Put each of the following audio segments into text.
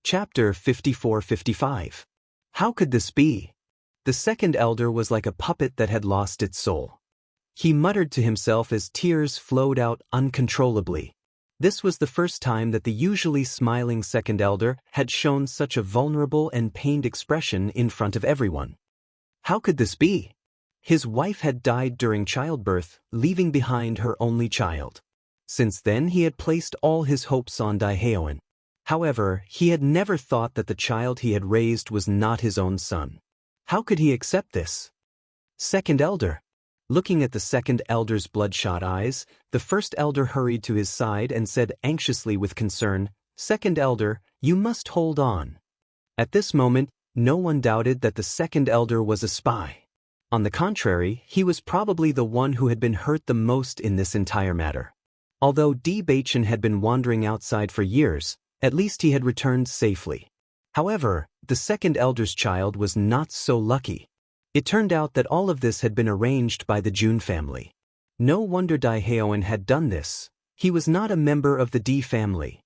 Chapter 54-55. How could this be? The second elder was like a puppet that had lost its soul. He muttered to himself as tears flowed out uncontrollably. This was the first time that the usually smiling second elder had shown such a vulnerable and pained expression in front of everyone. How could this be? His wife had died during childbirth, leaving behind her only child. Since then he had placed all his hopes on Daehaeon. However, he had never thought that the child he had raised was not his own son. How could he accept this? Second elder. Looking at the second elder's bloodshot eyes, the first elder hurried to his side and said anxiously with concern, "Second elder, you must hold on." At this moment, no one doubted that the second elder was a spy. On the contrary, he was probably the one who had been hurt the most in this entire matter. Although Bewitching had been wandering outside for years, at least he had returned safely. However, the second elder's child was not so lucky. It turned out that all of this had been arranged by the Jun family. No wonder Daehaeon had done this. He was not a member of the D family.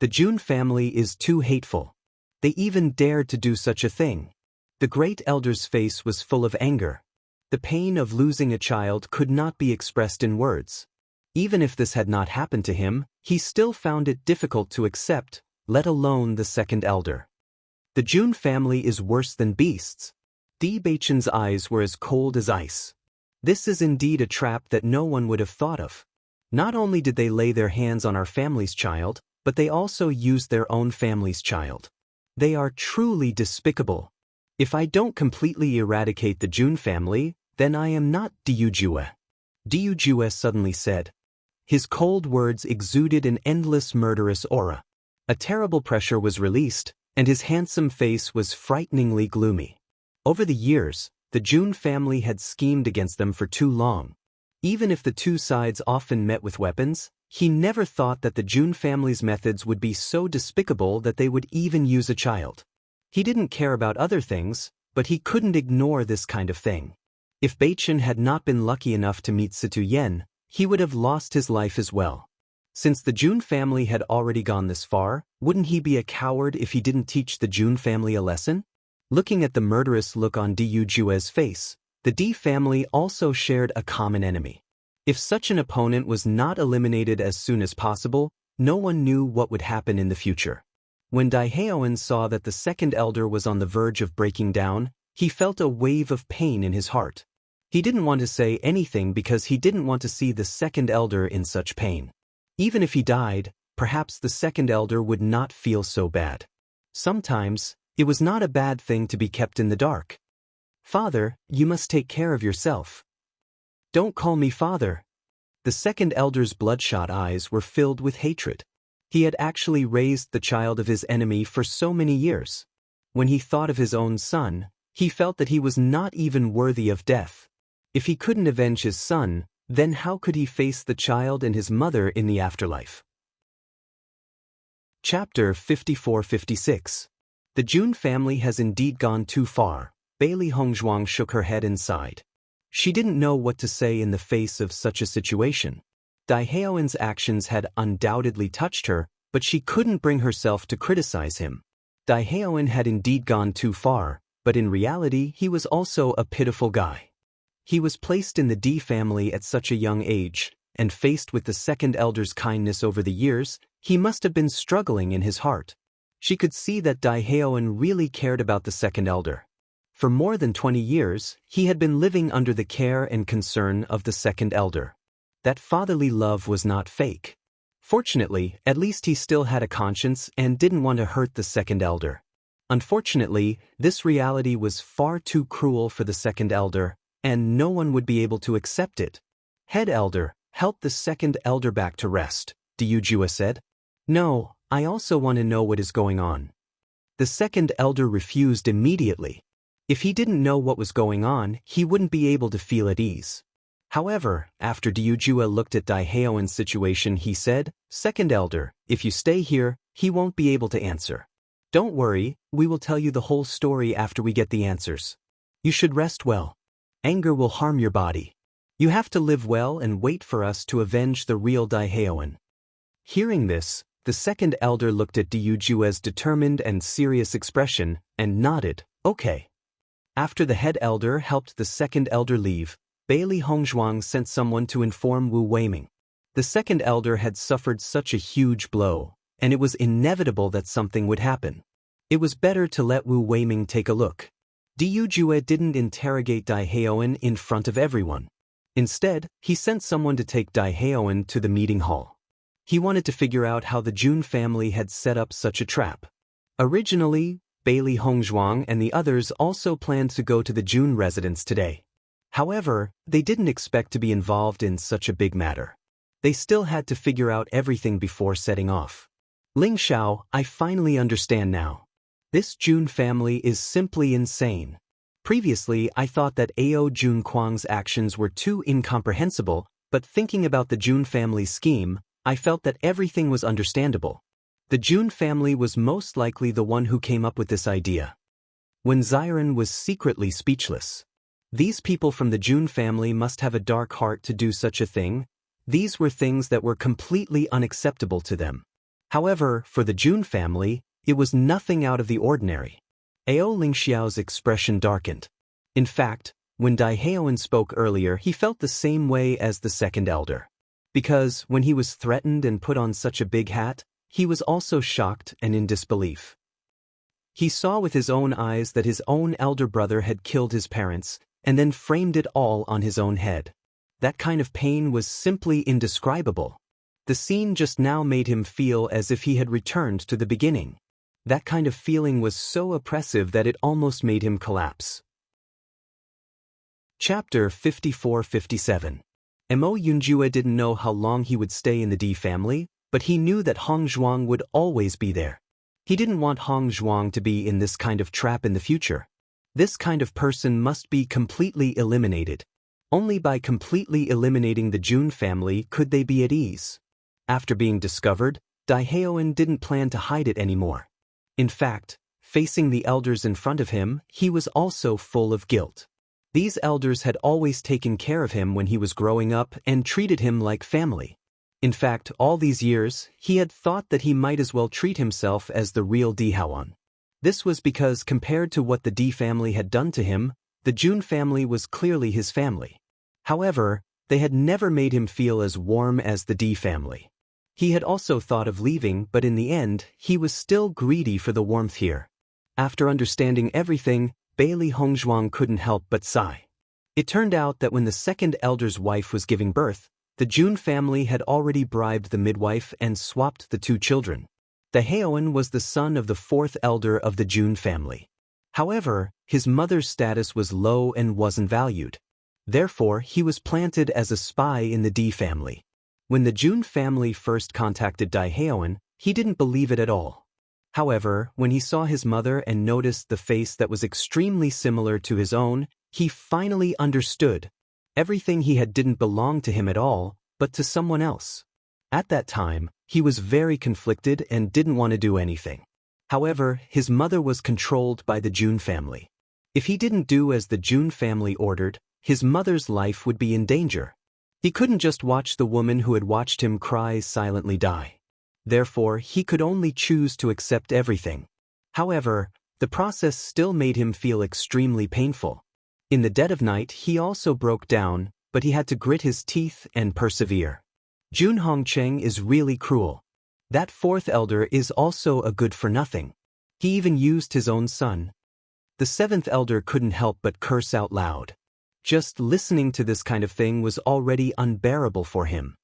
The Jun family is too hateful. They even dared to do such a thing. The great elder's face was full of anger. The pain of losing a child could not be expressed in words. Even if this had not happened to him, he still found it difficult to accept, let alone the second elder. The Jun family is worse than beasts. Bewitching's eyes were as cold as ice. This is indeed a trap that no one would have thought of. Not only did they lay their hands on our family's child, but they also used their own family's child. They are truly despicable. If I don't completely eradicate the Jun family, then I am not Ryujue. Ryujue suddenly said. His cold words exuded an endless murderous aura. A terrible pressure was released, and his handsome face was frighteningly gloomy. Over the years, the Jun family had schemed against them for too long. Even if the two sides often met with weapons, he never thought that the Jun family's methods would be so despicable that they would even use a child. He didn't care about other things, but he couldn't ignore this kind of thing. If Bewitching had not been lucky enough to meet Situ Yen, he would have lost his life as well. Since the Jun family had already gone this far, wouldn't he be a coward if he didn't teach the Jun family a lesson? Looking at the murderous look on Ryujue's face, the D family also shared a common enemy. If such an opponent was not eliminated as soon as possible, no one knew what would happen in the future. When Daehaeon saw that the second elder was on the verge of breaking down, he felt a wave of pain in his heart. He didn't want to say anything because he didn't want to see the second elder in such pain. Even if he died, perhaps the second elder would not feel so bad. Sometimes, it was not a bad thing to be kept in the dark. "Father, you must take care of yourself." "Don't call me father." The second elder's bloodshot eyes were filled with hatred. He had actually raised the child of his enemy for so many years. When he thought of his own son, he felt that he was not even worthy of death. If he couldn't avenge his son, then how could he face the child and his mother in the afterlife? Chapter 54-56. The Jun family has indeed gone too far. Bailey Hongzhuang shook her head and sighed. She didn't know what to say in the face of such a situation. Daehaeon's actions had undoubtedly touched her, but she couldn't bring herself to criticize him. Daehaeon had indeed gone too far, but in reality he was also a pitiful guy. He was placed in the D family at such a young age, and faced with the second elder's kindness over the years, he must have been struggling in his heart. She could see that Daehaeon really cared about the second elder. For more than 20 years, he had been living under the care and concern of the second elder. That fatherly love was not fake. Fortunately, at least he still had a conscience and didn't want to hurt the second elder. Unfortunately, this reality was far too cruel for the second elder, and no one would be able to accept it. "Head elder, help the second elder back to rest," Ryujue said. "No, I also want to know what is going on." The second elder refused immediately. If he didn't know what was going on, he wouldn't be able to feel at ease. However, after Ryujue looked at Daehaeon's situation, he said, "Second elder, if you stay here, he won't be able to answer. Don't worry, we will tell you the whole story after we get the answers. You should rest well. Anger will harm your body. You have to live well and wait for us to avenge the real Daehaeon." Hearing this, The second elder looked at Diujue's determined and serious expression and nodded, okay. After the head elder helped the second elder leave, Bailey Hongzhuang sent someone to inform Wu Weiming. The second elder had suffered such a huge blow, and it was inevitable that something would happen. It was better to let Wu Weiming take a look. Diujue didn't interrogate Dai Haoan in front of everyone. Instead, he sent someone to take Dai Haoan to the meeting hall. He wanted to figure out how the Jun family had set up such a trap. Originally, Bailey Hongzhuang and the others also planned to go to the Jun residence today. However, they didn't expect to be involved in such a big matter. They still had to figure out everything before setting off. Ling Xiao, I finally understand now. This Jun family is simply insane. Previously, I thought that Ao Jun Kuang's actions were too incomprehensible, but thinking about the Jun family's scheme, I felt that everything was understandable. The Jun family was most likely the one who came up with this idea. When Xiren was secretly speechless. These people from the Jun family must have a dark heart to do such a thing. These were things that were completely unacceptable to them. However, for the Jun family, it was nothing out of the ordinary. Ao Lingxiao's expression darkened. In fact, when Dai Haoan spoke earlier, he felt the same way as the second elder. Because, when he was threatened and put on such a big hat, he was also shocked and in disbelief. He saw with his own eyes that his own elder brother had killed his parents, and then framed it all on his own head. That kind of pain was simply indescribable. The scene just now made him feel as if he had returned to the beginning. That kind of feeling was so oppressive that it almost made him collapse. Chapter 54-57. Mo Yunjue didn't know how long he would stay in the Di family, but he knew that Hongzhuang would always be there. He didn't want Hongzhuang to be in this kind of trap in the future. This kind of person must be completely eliminated. Only by completely eliminating the Jun family could they be at ease. After being discovered, Dai Haoan didn't plan to hide it anymore. In fact, facing the elders in front of him, he was also full of guilt. These elders had always taken care of him when he was growing up and treated him like family. In fact, all these years, he had thought that he might as well treat himself as the real Di Haoan. This was because compared to what the Di family had done to him, the Jun family was clearly his family. However, they had never made him feel as warm as the Di family. He had also thought of leaving, but in the end, he was still greedy for the warmth here. After understanding everything, Bailey Hongzhuang couldn't help but sigh. It turned out that when the second elder's wife was giving birth, the Jun family had already bribed the midwife and swapped the two children. The Haoan was the son of the fourth elder of the Jun family. However, his mother's status was low and wasn't valued. Therefore, he was planted as a spy in the Di family. When the Jun family first contacted Dai Haoan, he didn't believe it at all. However, when he saw his mother and noticed the face that was extremely similar to his own, he finally understood. Everything he had didn't belong to him at all, but to someone else. At that time, he was very conflicted and didn't want to do anything. However, his mother was controlled by the Jun family. If he didn't do as the Jun family ordered, his mother's life would be in danger. He couldn't just watch the woman who had watched him cry silently die. Therefore, he could only choose to accept everything. However, the process still made him feel extremely painful. In the dead of night, he also broke down, but he had to grit his teeth and persevere. Jun Hongcheng is really cruel. That fourth elder is also a good-for-nothing. He even used his own son. The seventh elder couldn't help but curse out loud. Just listening to this kind of thing was already unbearable for him.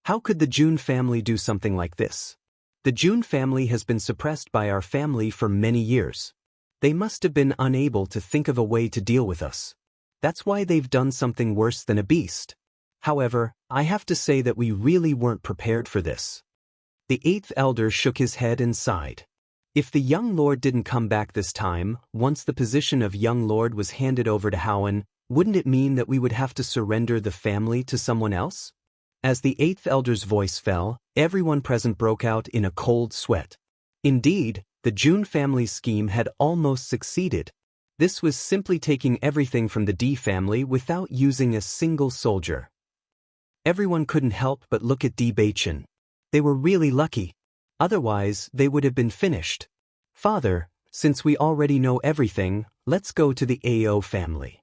How could the Jun family do something like this? The Jun family has been suppressed by our family for many years. They must have been unable to think of a way to deal with us. That's why they've done something worse than a beast. However, I have to say that we really weren't prepared for this. The eighth elder shook his head and sighed. If the young lord didn't come back this time, once the position of young lord was handed over to Haoan, wouldn't it mean that we would have to surrender the family to someone else? As the eighth elder's voice fell, everyone present broke out in a cold sweat. Indeed, the Jun family's scheme had almost succeeded. This was simply taking everything from the Di family without using a single soldier. Everyone couldn't help but look at Di Beichen. They were really lucky. Otherwise, they would have been finished. Father, since we already know everything, let's go to the AO family.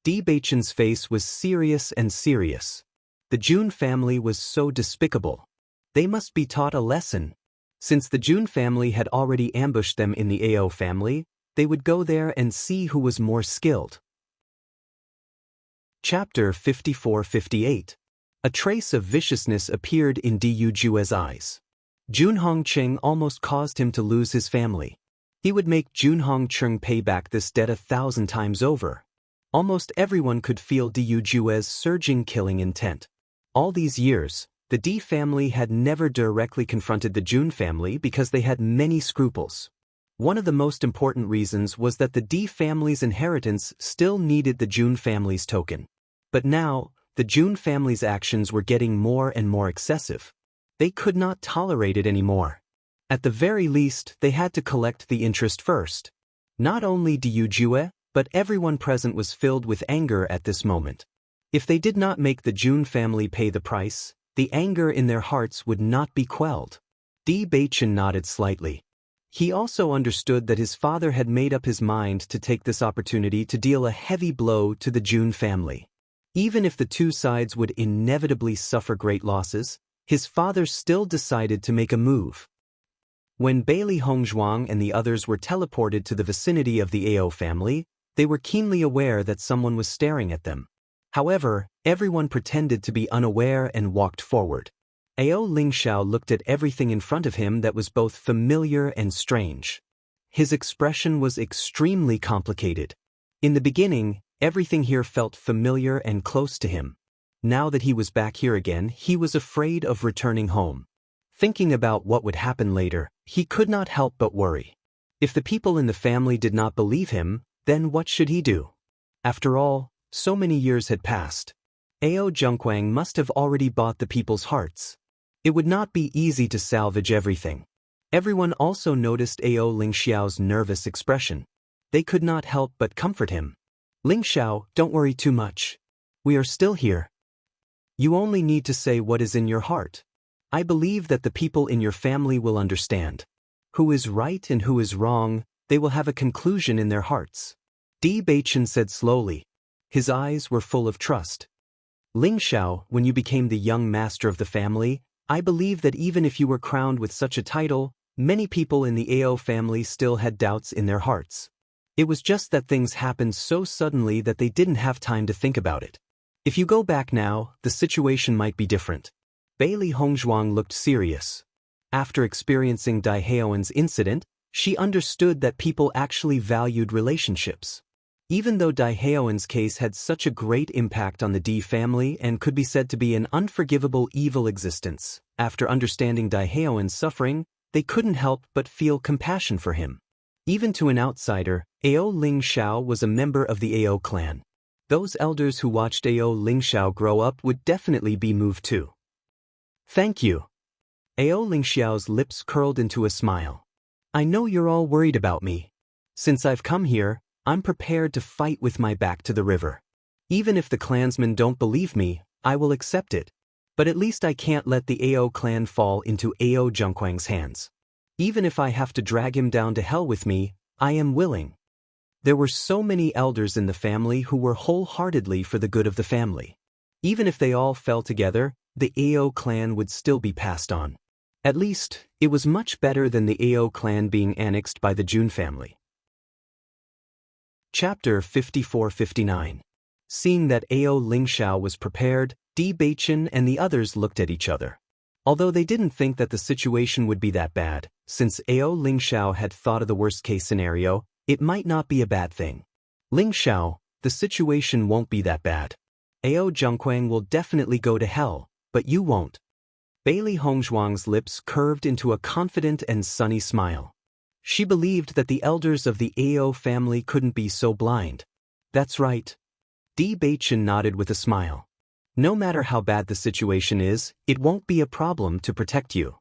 Bewitching's face was serious and serious. The June family was so despicable. They must be taught a lesson. Since the June family had already ambushed them in the AO family, they would go there and see who was more skilled. Chapter 54-58. A trace of viciousness appeared in Du Jue's eyes. Jun Hongqing almost caused him to lose his family. He would make Jun Hongqing pay back this debt 1,000 times over. Almost everyone could feel Du Jue's surging killing intent. All these years, the Di family had never directly confronted the Jun family because they had many scruples. One of the most important reasons was that the Di family's inheritance still needed the Jun family's token. But now, the Jun family's actions were getting more and more excessive. They could not tolerate it anymore. At the very least, they had to collect the interest first. Not only Du Jue, but everyone present was filled with anger at this moment. If they did not make the Jun family pay the price, the anger in their hearts would not be quelled. Bewitching nodded slightly. He also understood that his father had made up his mind to take this opportunity to deal a heavy blow to the Jun family. Even if the two sides would inevitably suffer great losses, his father still decided to make a move. When Bailey Hongzhuang and the others were teleported to the vicinity of the AO family, they were keenly aware that someone was staring at them. However, everyone pretended to be unaware and walked forward. AO Lingxiao looked at everything in front of him that was both familiar and strange. His expression was extremely complicated. In the beginning, everything here felt familiar and close to him. Now that he was back here again, he was afraid of returning home. Thinking about what would happen later, he could not help but worry. If the people in the family did not believe him, then what should he do? After all, so many years had passed. AO Zhongquang must have already bought the people's hearts. It would not be easy to salvage everything. Everyone also noticed AO Lingxiao's nervous expression. They could not help but comfort him. Lingxiao, don't worry too much. We are still here. You only need to say what is in your heart. I believe that the people in your family will understand. Who is right and who is wrong, they will have a conclusion in their hearts. Bewitching said slowly. His eyes were full of trust. Lingxiao, when you became the young master of the family, I believe that even if you were crowned with such a title, many people in the AO family still had doubts in their hearts. It was just that things happened so suddenly that they didn't have time to think about it. If you go back now, the situation might be different. Bailey Hongzhuang looked serious. After experiencing Dai Haoan's incident, she understood that people actually valued relationships. Even though Dai Haoan's case had such a great impact on the Di family and could be said to be an unforgivable evil existence, after understanding Dai Haoan's suffering, they couldn't help but feel compassion for him. Even to an outsider, AO Lingxiao was a member of the AO clan. Those elders who watched AO Lingxiao grow up would definitely be moved too. Thank you. AO Lingxiao's lips curled into a smile. I know you're all worried about me. Since I've come here, I'm prepared to fight with my back to the river. Even if the clansmen don't believe me, I will accept it. But at least I can't let the AO clan fall into AO Zhongquang's hands. Even if I have to drag him down to hell with me, I am willing. There were so many elders in the family who were wholeheartedly for the good of the family. Even if they all fell together, the AO clan would still be passed on. At least, it was much better than the AO clan being annexed by the Jun family. Chapter 54-59. Seeing that AO Lingxiao was prepared, Bewitching and the others looked at each other. Although they didn't think that the situation would be that bad, since AO Lingxiao had thought of the worst-case scenario, it might not be a bad thing. Lingxiao, the situation won't be that bad. AO Zhongquang will definitely go to hell, but you won't. Bailey Hongzhuang's lips curved into a confident and sunny smile. She believed that the elders of the AO family couldn't be so blind. That's right. Bewitching nodded with a smile. No matter how bad the situation is, it won't be a problem to protect you.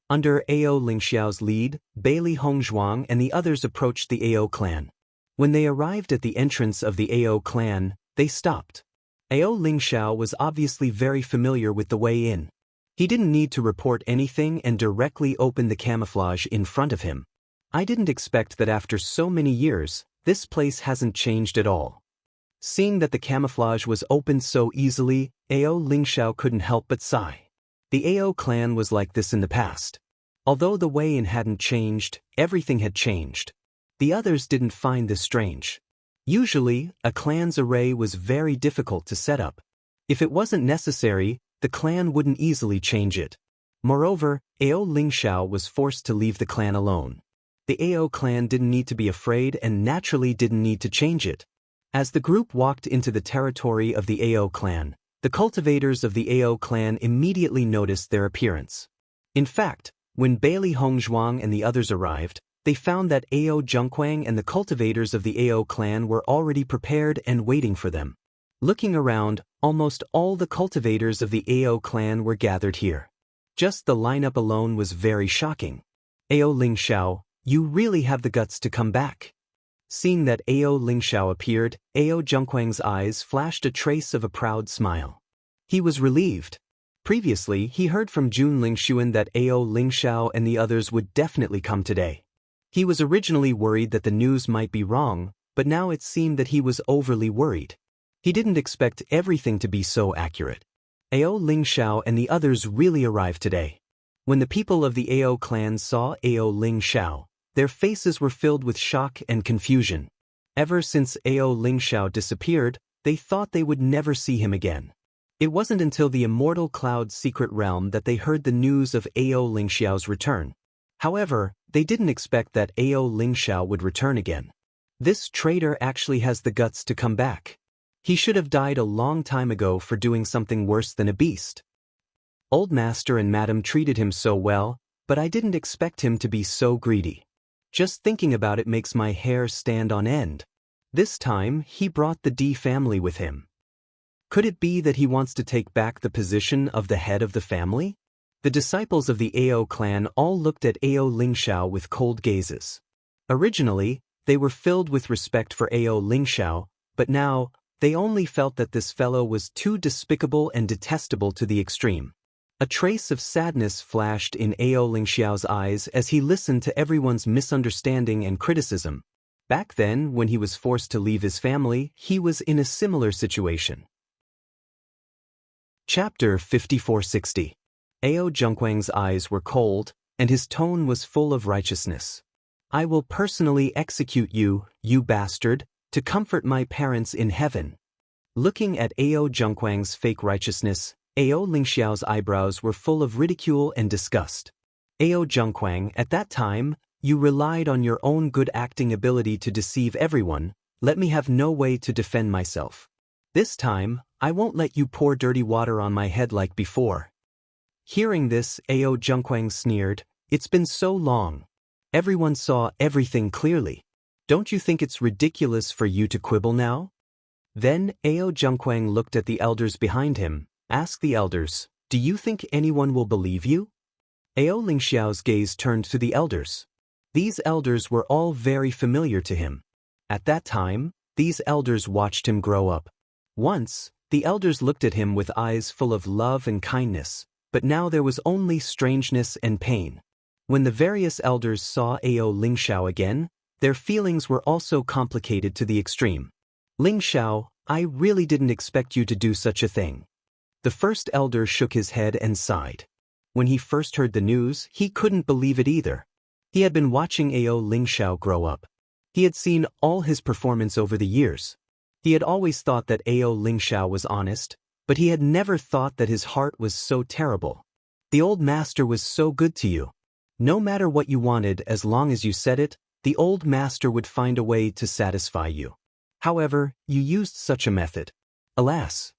Under AO Lingxiao's lead, Bailey Hongzhuang and the others approached the AO clan. When they arrived at the entrance of the AO clan, they stopped. AO Lingxiao was obviously very familiar with the way in. He didn't need to report anything and directly opened the camouflage in front of him. I didn't expect that after so many years, this place hasn't changed at all. Seeing that the camouflage was opened so easily, Ao Lingxiao couldn't help but sigh. The Ao clan was like this in the past. Although the Wei-in hadn't changed, everything had changed. The others didn't find this strange. Usually, a clan's array was very difficult to set up. If it wasn't necessary, the clan wouldn't easily change it. Moreover, Ao Lingxiao was forced to leave the clan alone. The Ao clan didn't need to be afraid and naturally didn't need to change it. As the group walked into the territory of the Ao clan, the cultivators of the Ao clan immediately noticed their appearance. In fact, when Bailey Hongzhuang and the others arrived, they found that Ao Zhengquang and the cultivators of the Ao clan were already prepared and waiting for them. Looking around, almost all the cultivators of the Ao clan were gathered here. Just the lineup alone was very shocking. Ao Lingxiao, you really have the guts to come back. Seeing that Ao Lingxiao appeared, Ao Zhengquang's eyes flashed a trace of a proud smile. He was relieved. Previously, he heard from Jun Lingxuan that Ao Lingxiao and the others would definitely come today. He was originally worried that the news might be wrong, but now it seemed that he was overly worried. He didn't expect everything to be so accurate. Ao Lingxiao and the others really arrived today. When the people of the Ao clan saw Ao Lingxiao, their faces were filled with shock and confusion. Ever since Ao Lingxiao disappeared, they thought they would never see him again. It wasn't until the Immortal Cloud's secret realm that they heard the news of Ao Lingxiao's return. However, they didn't expect that Ao Lingxiao would return again. This traitor actually has the guts to come back. He should have died a long time ago for doing something worse than a beast. Old Master and Madam treated him so well, but I didn't expect him to be so greedy. Just thinking about it makes my hair stand on end. This time, he brought the D family with him. Could it be that he wants to take back the position of the head of the family? The disciples of the Ao clan all looked at Ao Lingxiao with cold gazes. Originally, they were filled with respect for Ao Lingxiao, but now, they only felt that this fellow was too despicable and detestable to the extreme. A trace of sadness flashed in Ao Lingxiao's eyes as he listened to everyone's misunderstanding and criticism. Back then, when he was forced to leave his family, he was in a similar situation. Chapter 5460. Ao Zhengquang's eyes were cold, and his tone was full of righteousness. I will personally execute you, you bastard, to comfort my parents in heaven. Looking at Ao Zhengquang's fake righteousness, Ao Lingxiao's eyebrows were full of ridicule and disgust. Ao Zhengquang, at that time, you relied on your own good acting ability to deceive everyone. Let me have no way to defend myself. This time, I won't let you pour dirty water on my head like before. Hearing this, Ao Zhengquang sneered, it's been so long. Everyone saw everything clearly. Don't you think it's ridiculous for you to quibble now? Then, Ao Zhengquang looked at the elders behind him, asked the elders, do you think anyone will believe you? Ao Lingxiao's gaze turned to the elders. These elders were all very familiar to him. At that time, these elders watched him grow up. Once, the elders looked at him with eyes full of love and kindness, but now there was only strangeness and pain. When the various elders saw Ao Lingxiao again, their feelings were also complicated to the extreme. Lingxiao, I really didn't expect you to do such a thing. The first elder shook his head and sighed. When he first heard the news, he couldn't believe it either. He had been watching Ao Lingxiao grow up. He had seen all his performance over the years. He had always thought that Ao Lingxiao was honest, but he had never thought that his heart was so terrible. The old master was so good to you. No matter what you wanted, as long as you said it, the old master would find a way to satisfy you. However, you used such a method. Alas.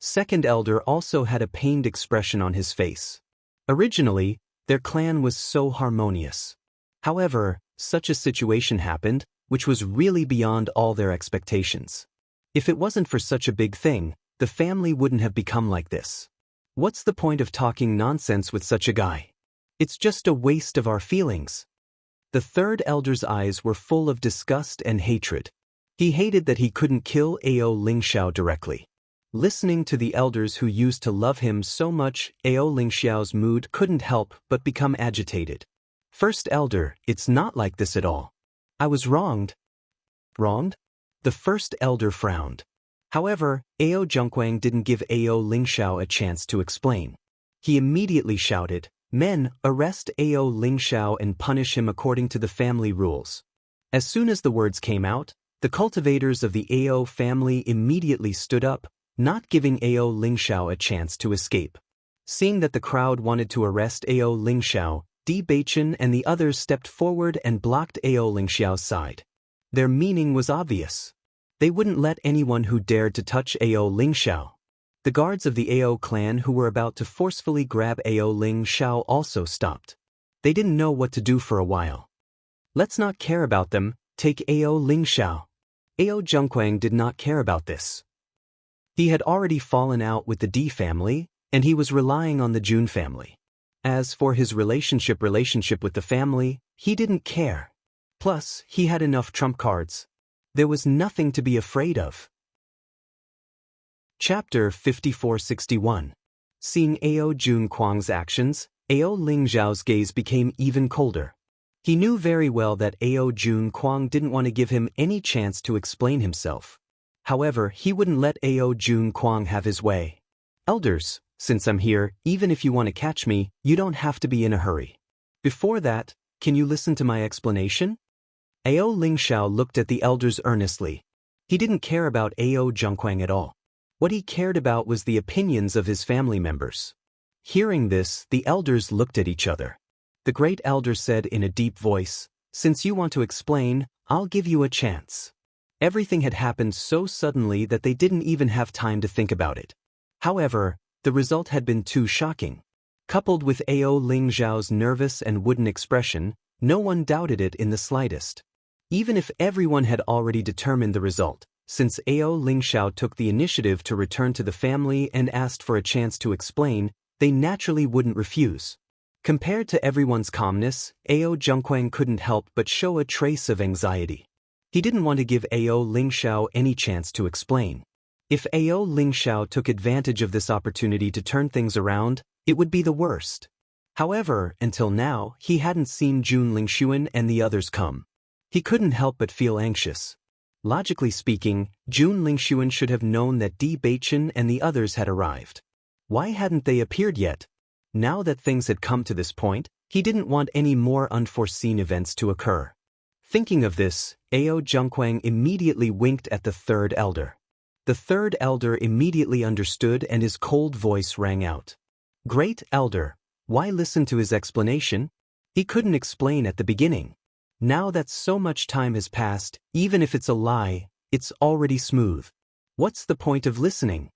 Second elder also had a pained expression on his face. Originally, their clan was so harmonious. However, such a situation happened, which was really beyond all their expectations. If it wasn't for such a big thing, the family wouldn't have become like this. What's the point of talking nonsense with such a guy? It's just a waste of our feelings. The third elder's eyes were full of disgust and hatred. He hated that he couldn't kill Ao Lingxiao directly. Listening to the elders who used to love him so much, Ao Lingxiao's mood couldn't help but become agitated. First elder, it's not like this at all. I was wronged. Wronged? The first elder frowned. However, Ao Zhongquang didn't give Ao Lingxiao a chance to explain. He immediately shouted, "Men, arrest Ao Lingxiao and punish him according to the family rules." As soon as the words came out, the cultivators of the Ao family immediately stood up, not giving Ao Lingxiao a chance to escape. Seeing that the crowd wanted to arrest Ao Lingxiao, Di Beichen and the others stepped forward and blocked Ao Lingxiao's side. Their meaning was obvious. They wouldn't let anyone who dared to touch Ao Lingxiao. The guards of the Ao clan who were about to forcefully grab Ao Lingxiao also stopped. They didn't know what to do for a while. Let's not care about them, take Ao Lingxiao. Ao Zhongquang did not care about this. He had already fallen out with the Di family, and he was relying on the Jun family. As for his relationship with the family, he didn't care. Plus, he had enough trump cards. There was nothing to be afraid of. Chapter 5461. Seeing Ao Zhongquang's actions, Ao Lingxiao's gaze became even colder. He knew very well that Ao Zhongquang didn't want to give him any chance to explain himself. However, he wouldn't let Ao Zhongquang have his way. Elders, since I'm here, even if you want to catch me, you don't have to be in a hurry. Before that, can you listen to my explanation? Ao Lingxiao looked at the elders earnestly. He didn't care about Ao Zhongquang at all. What he cared about was the opinions of his family members. Hearing this, the elders looked at each other. The great elder said in a deep voice, "Since you want to explain, I'll give you a chance." Everything had happened so suddenly that they didn't even have time to think about it. However, the result had been too shocking. Coupled with Ao Lingxiao's nervous and wooden expression, no one doubted it in the slightest. Even if everyone had already determined the result, since Ao Lingxiao took the initiative to return to the family and asked for a chance to explain, they naturally wouldn't refuse. Compared to everyone's calmness, Ao Zhongquang couldn't help but show a trace of anxiety. He didn't want to give Ao Lingxiao any chance to explain. If Ao Lingxiao took advantage of this opportunity to turn things around, it would be the worst. However, until now, he hadn't seen Jun Lingxuan and the others come. He couldn't help but feel anxious. Logically speaking, Jun Lingxuan should have known that Di Beichen and the others had arrived. Why hadn't they appeared yet? Now that things had come to this point, he didn't want any more unforeseen events to occur. Thinking of this, Ao Zhongquang immediately winked at the third elder. The third elder immediately understood and his cold voice rang out. "Great elder, why listen to his explanation? He couldn't explain at the beginning. Now that so much time has passed, even if it's a lie, it's already smooth. What's the point of listening?"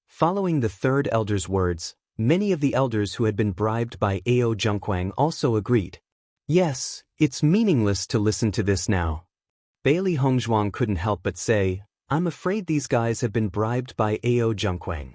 Following the third elder's words, many of the elders who had been bribed by Ao Zhongquang also agreed. Yes, it's meaningless to listen to this now. Bailey Hongzhuang couldn't help but say, "I'm afraid these guys have been bribed by Ao Zhongquang.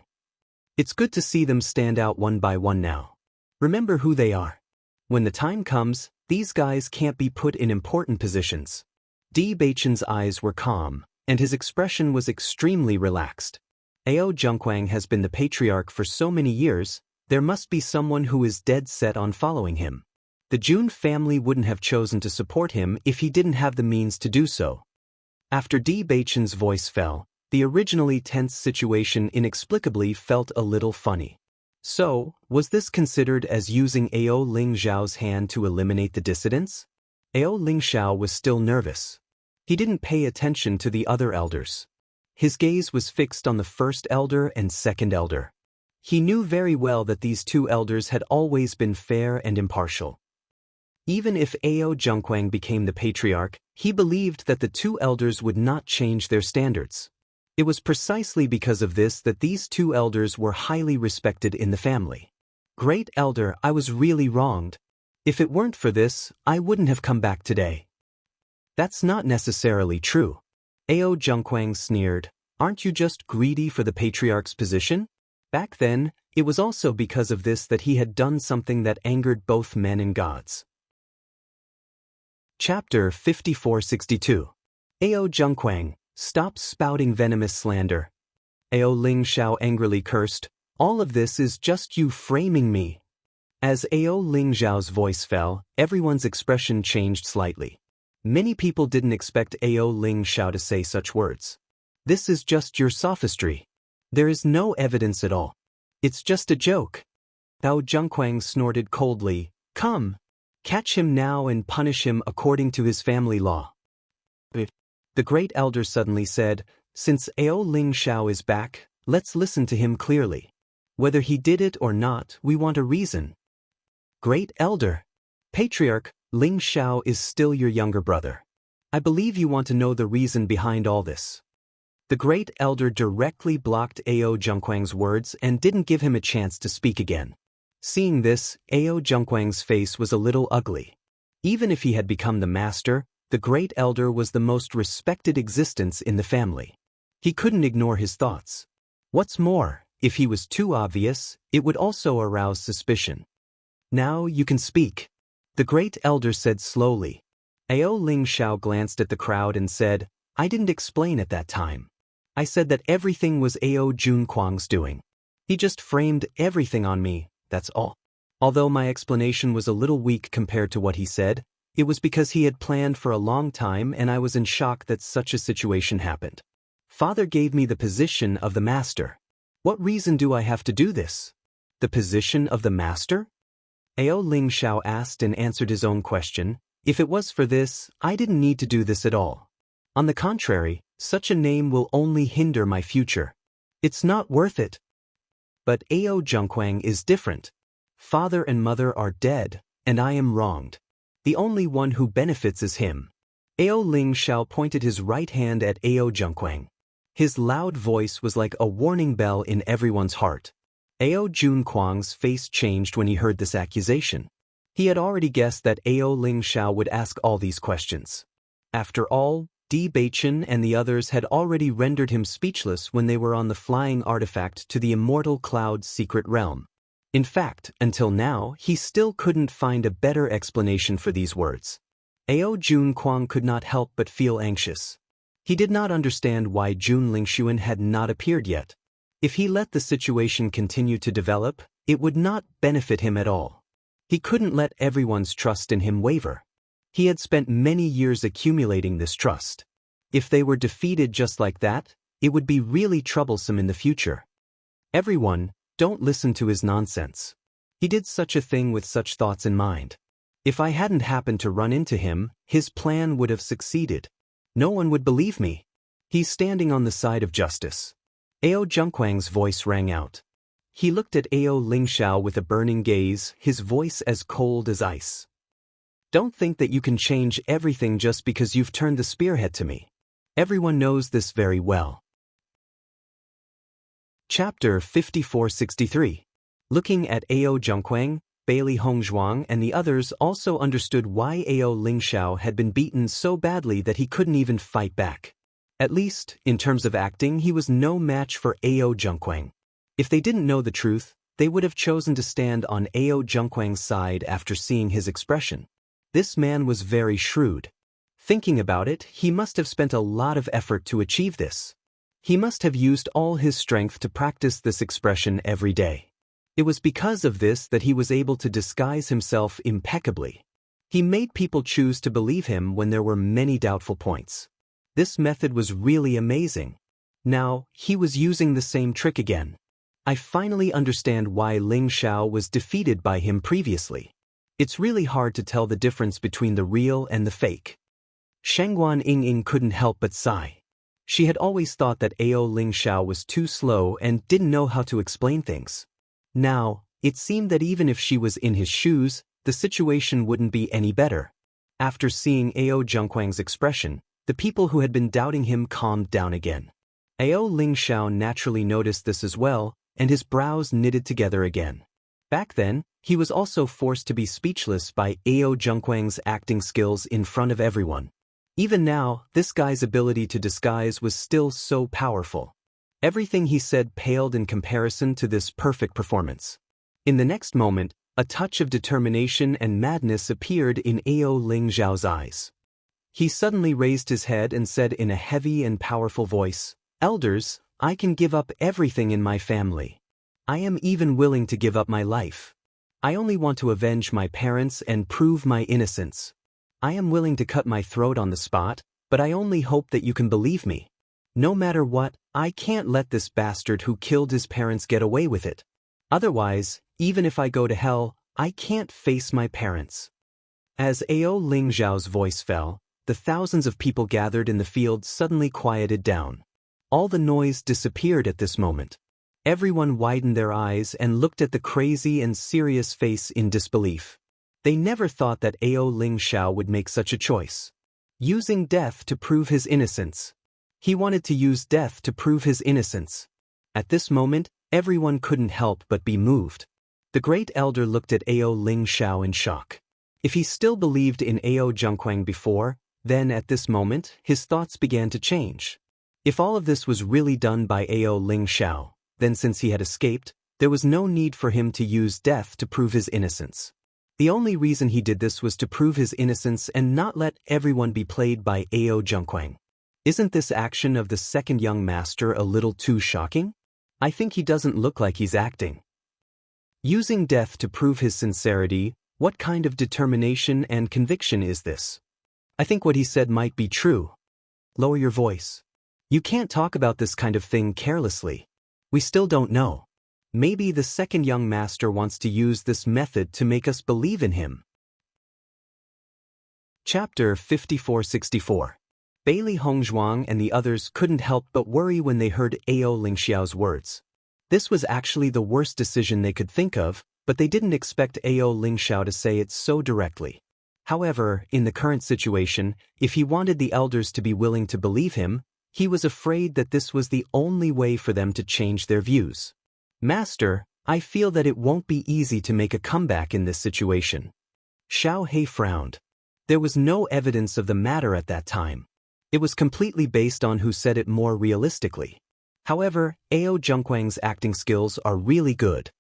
It's good to see them stand out one by one now. Remember who they are. When the time comes, these guys can't be put in important positions." Di Beichen's eyes were calm, and his expression was extremely relaxed. Ao Zhongquang has been the patriarch for so many years, there must be someone who is dead set on following him. The Jun family wouldn't have chosen to support him if he didn't have the means to do so. After Di Beichen's voice fell, the originally tense situation inexplicably felt a little funny. So, was this considered as using Ao Lingxiao's hand to eliminate the dissidents? Ao Lingxiao was still nervous. He didn't pay attention to the other elders. His gaze was fixed on the first elder and second elder. He knew very well that these two elders had always been fair and impartial. Even if Ao Zhongquang became the patriarch, he believed that the two elders would not change their standards. It was precisely because of this that these two elders were highly respected in the family. "Great elder, I was really wronged. If it weren't for this, I wouldn't have come back today." "That's not necessarily true." Ao Zhongquang sneered, "Aren't you just greedy for the patriarch's position?" Back then, it was also because of this that he had done something that angered both men and gods. Chapter 5462. Ao Zhongquang, stop spouting venomous slander. Ao Ling Xiao angrily cursed, "All of this is just you framing me." As Ao Ling Xiao's voice fell, everyone's expression changed slightly. Many people didn't expect Ao Ling Xiao to say such words. "This is just your sophistry. There is no evidence at all. It's just a joke." Bao Zhengquang snorted coldly, "Come. Catch him now and punish him according to his family law." The great elder suddenly said, "Since Ao Ling Xiao is back, let's listen to him clearly. Whether he did it or not, we want a reason." "Great elder. Patriarch, Ling Xiao is still your younger brother. I believe you want to know the reason behind all this." The great elder directly blocked Ao Zhengquang's words and didn't give him a chance to speak again. Seeing this, Ao Zhengquang's face was a little ugly. Even if he had become the master, the great elder was the most respected existence in the family. He couldn't ignore his thoughts. What's more, if he was too obvious, it would also arouse suspicion. "Now you can speak," the great elder said slowly. Ao Ling Xiao glanced at the crowd and said, "I didn't explain at that time. I said that everything was Ao Zhengquang's doing. He just framed everything on me, that's all." Although my explanation was a little weak compared to what he said, it was because he had planned for a long time and I was in shock that such a situation happened. Father gave me the position of the master. What reason do I have to do this? The position of the master? Ao Ling Xiao asked and answered his own question. If it was for this, I didn't need to do this at all. On the contrary, such a name will only hinder my future. It's not worth it. But Ao Zhengquang is different. Father and mother are dead, and I am wronged. The only one who benefits is him. Ao Ling Xiao pointed his right hand at Ao Zhengquang. His loud voice was like a warning bell in everyone's heart. Ao Zhengquang's face changed when he heard this accusation. He had already guessed that Ao Ling Xiao would ask all these questions. After all, Bewitching and the others had already rendered him speechless when they were on the flying artifact to the immortal cloud's secret realm. In fact, until now, he still couldn't find a better explanation for these words. Ao Zhengquang could not help but feel anxious. He did not understand why Jun Lingxuan had not appeared yet. If he let the situation continue to develop, it would not benefit him at all. He couldn't let everyone's trust in him waver. He had spent many years accumulating this trust. If they were defeated just like that, it would be really troublesome in the future. "Everyone, don't listen to his nonsense. He did such a thing with such thoughts in mind. If I hadn't happened to run into him, his plan would have succeeded. No one would believe me. He's standing on the side of justice." Ao Zhengquang's voice rang out. He looked at Ao Ling Xiao with a burning gaze, his voice as cold as ice. "Don't think that you can change everything just because you've turned the spearhead to me. Everyone knows this very well." Chapter 5463. Looking at Ao Zhengquang, Bailey Hongzhuang and the others also understood why Ao Ling Xiao had been beaten so badly that he couldn't even fight back. At least, in terms of acting, he was no match for Ao Zhengquang. If they didn't know the truth, they would have chosen to stand on Ao Zhengquang's side after seeing his expression. This man was very shrewd. Thinking about it, he must have spent a lot of effort to achieve this. He must have used all his strength to practice this expression every day. It was because of this that he was able to disguise himself impeccably. He made people choose to believe him when there were many doubtful points. This method was really amazing. Now, he was using the same trick again. I finally understand why Ling Xiao was defeated by him previously. It's really hard to tell the difference between the real and the fake. Shangguan Ying couldn't help but sigh. She had always thought that Ao Ling Xiao was too slow and didn't know how to explain things. Now, it seemed that even if she was in his shoes, the situation wouldn't be any better. After seeing Ao Zhengquang's expression, the people who had been doubting him calmed down again. Ao Ling Xiao naturally noticed this as well, and his brows knitted together again. Back then, he was also forced to be speechless by Ao Zhengquang's acting skills in front of everyone. Even now, this guy's ability to disguise was still so powerful. Everything he said paled in comparison to this perfect performance. In the next moment, a touch of determination and madness appeared in Ao Ling Xiao's eyes. He suddenly raised his head and said in a heavy and powerful voice, "Elders, I can give up everything in my family. I am even willing to give up my life. I only want to avenge my parents and prove my innocence. I am willing to cut my throat on the spot, but I only hope that you can believe me. No matter what, I can't let this bastard who killed his parents get away with it. Otherwise, even if I go to hell, I can't face my parents. As Ao Ling Zhao's voice fell, the thousands of people gathered in the field suddenly quieted down. All the noise disappeared at this moment. Everyone widened their eyes and looked at the crazy and serious face in disbelief. They never thought that Ao Ling Zhao would make such a choice. Using death to prove his innocence. He wanted to use death to prove his innocence. At this moment, everyone couldn't help but be moved. The great elder looked at Ao Ling Zhao in shock. If he still believed in Ao Zhengquang before, then at this moment, his thoughts began to change. If all of this was really done by Ao Ling Zhao, then since he had escaped, there was no need for him to use death to prove his innocence. The only reason he did this was to prove his innocence and not let everyone be played by Ao Zhengquang. Isn't this action of the second young master a little too shocking? I think he doesn't look like he's acting. Using death to prove his sincerity, what kind of determination and conviction is this? I think what he said might be true. Lower your voice. You can't talk about this kind of thing carelessly. We still don't know. Maybe the second young master wants to use this method to make us believe in him. Chapter 5464. Bailey Hongzhuang and the others couldn't help but worry when they heard Ao Ling Xiao's words. This was actually the worst decision they could think of, but they didn't expect Ao Ling Xiao to say it so directly. However, in the current situation, if he wanted the elders to be willing to believe him, he was afraid that this was the only way for them to change their views. Master, I feel that it won't be easy to make a comeback in this situation. Xiao He frowned. There was no evidence of the matter at that time. It was completely based on who said it more realistically. However, Ao Zhengquang's acting skills are really good.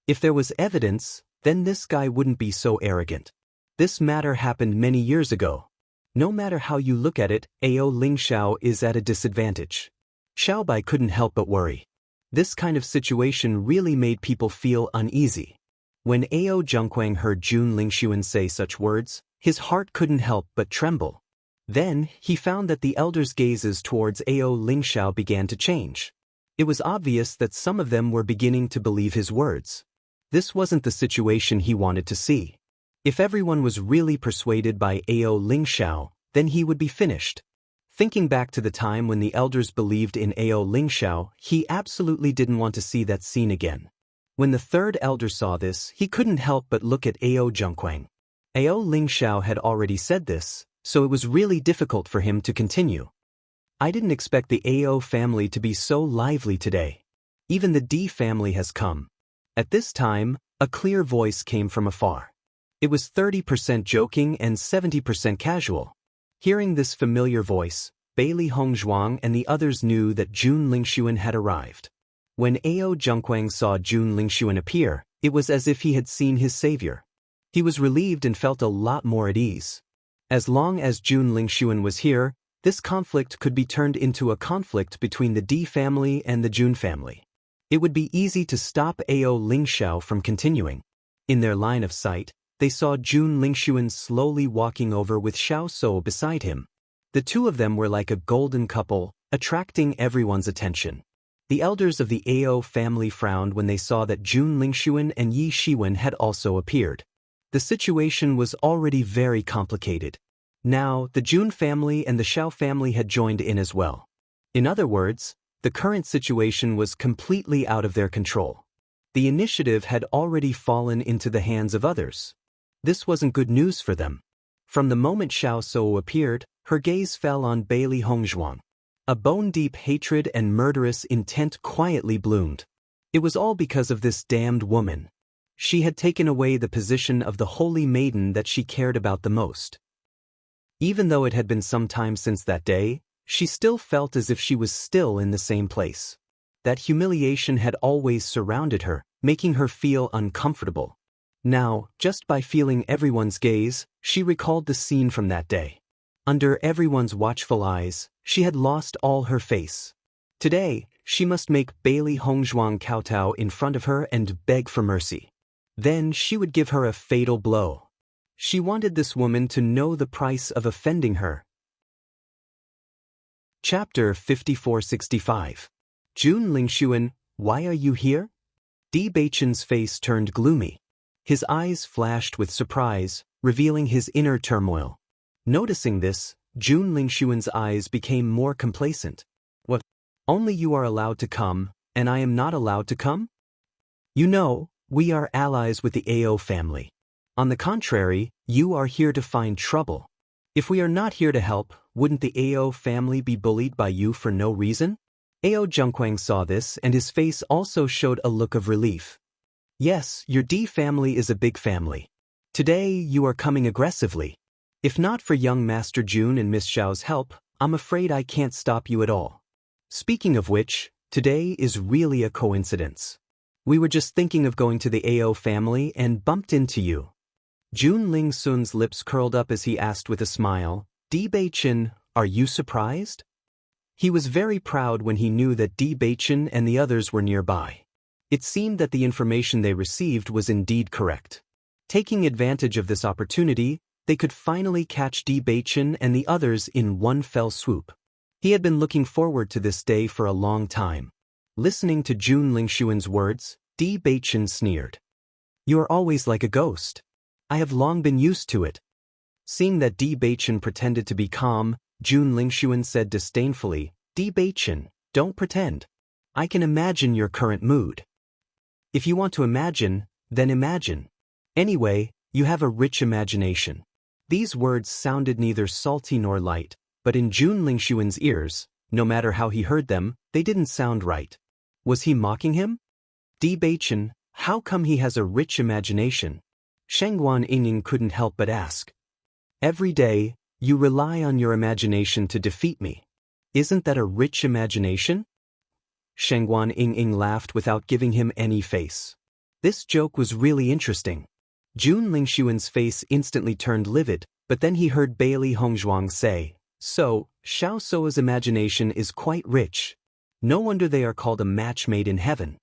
If there was evidence, then this guy wouldn't be so arrogant. This matter happened many years ago. No matter how you look at it, Ao Ling Xiao is at a disadvantage. Xiaobai couldn't help but worry. This kind of situation really made people feel uneasy. When Ao Zhengquang heard Jun Lingxuan say such words, his heart couldn't help but tremble. Then, he found that the elders' gazes towards Ao Ling Xiao began to change. It was obvious that some of them were beginning to believe his words. This wasn't the situation he wanted to see. If everyone was really persuaded by Ao Ling Xiao, then he would be finished. Thinking back to the time when the elders believed in Ao Ling Xiao, he absolutely didn't want to see that scene again. When the third elder saw this, he couldn't help but look at Ao Zhengquang. Ao Ling Xiao had already said this, so it was really difficult for him to continue. I didn't expect the Ao family to be so lively today. Even the D family has come. At this time, a clear voice came from afar. It was 30% joking and 70% casual. Hearing this familiar voice, Bailey Hongzhuang and the others knew that Jun Lingxuan had arrived. When Ao Zhengquang saw Jun Lingxuan appear, it was as if he had seen his savior. He was relieved and felt a lot more at ease. As long as Jun Lingxuan was here, this conflict could be turned into a conflict between the D family and the Jun family. It would be easy to stop Ao Ling Xiao from continuing. In their line of sight, they saw Jun Lingxuan slowly walking over with Xiao So beside him. The two of them were like a golden couple, attracting everyone's attention. The elders of the Ao family frowned when they saw that Jun Lingxuan and Yi Shiwen had also appeared. The situation was already very complicated. Now, the Jun family and the Xiao family had joined in as well. In other words, the current situation was completely out of their control. The initiative had already fallen into the hands of others. This wasn't good news for them. From the moment Xiao So appeared, her gaze fell on Bailey Hongzhuang. A bone-deep hatred and murderous intent quietly bloomed. It was all because of this damned woman. She had taken away the position of the holy maiden that she cared about the most. Even though it had been some time since that day, she still felt as if she was still in the same place. That humiliation had always surrounded her, making her feel uncomfortable. Now, just by feeling everyone's gaze, she recalled the scene from that day. Under everyone's watchful eyes, she had lost all her face. Today, She must make Bailey Hongzhuang kowtow in front of her and beg for mercy. Then she would give her a fatal blow. She wanted this woman to know the price of offending her. Chapter 5465. Jun Lingshuan, why are you here? Di Beichen's face turned gloomy. His eyes flashed with surprise, revealing his inner turmoil. Noticing this, Jun Lingshuan's eyes became more complacent. What? Only you are allowed to come, and I am not allowed to come? You know, we are allies with the AO family. On the contrary, you are here to find trouble. If we are not here to help, wouldn't the AO family be bullied by you for no reason? AO Zhengquang saw this and his face also showed a look of relief. Yes, your D family is a big family. Today you are coming aggressively. If not for young Master Jun and Miss Xiao's help, I'm afraid I can't stop you at all. Speaking of which, today is really a coincidence. We were just thinking of going to the AO family and bumped into you. Jun Lingsun's lips curled up as he asked with a smile, Di Beichen, are you surprised? He was very proud when he knew that Di Beichen and the others were nearby. It seemed that the information they received was indeed correct. Taking advantage of this opportunity, they could finally catch Di Beichen and the others in one fell swoop. He had been looking forward to this day for a long time. Listening to Jun Lingshuan's words, Di Beichen sneered. You are always like a ghost. I have long been used to it. Seeing that Di Beichen pretended to be calm, Jun Lingshuan said disdainfully, Di Beichen, don't pretend. I can imagine your current mood. If you want to imagine, then imagine. Anyway, you have a rich imagination. These words sounded neither salty nor light, but in Jun Lingshuan's ears, no matter how he heard them, they didn't sound right. Was he mocking him? Di Beichen, how come he has a rich imagination? Shengguan Yingying couldn't help but ask. Every day, you rely on your imagination to defeat me. Isn't that a rich imagination? Shengguan Yingying laughed without giving him any face. This joke was really interesting. Jun Lingshuan's face instantly turned livid, but then he heard Bailey Hongzhuang say, So, Xiao Soa's imagination is quite rich. No wonder they are called a match made in heaven.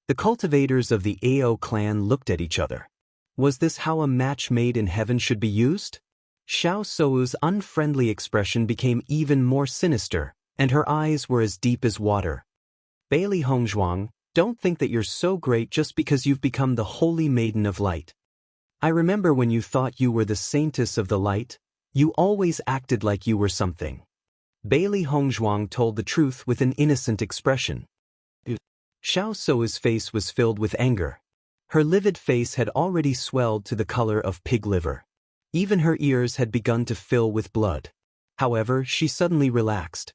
The cultivators of the AO clan looked at each other. Was this how a match made in heaven should be used? Xiao Sou's unfriendly expression became even more sinister, and her eyes were as deep as water. Bailey Hongzhuang, don't think that you're so great just because you've become the holy maiden of light. I remember when you thought you were the saintess of the light, you always acted like you were something. Bailey Hongzhuang told the truth with an innocent expression. Xiao Sou's face was filled with anger. Her livid face had already swelled to the color of pig liver. Even her ears had begun to fill with blood. However, she suddenly relaxed.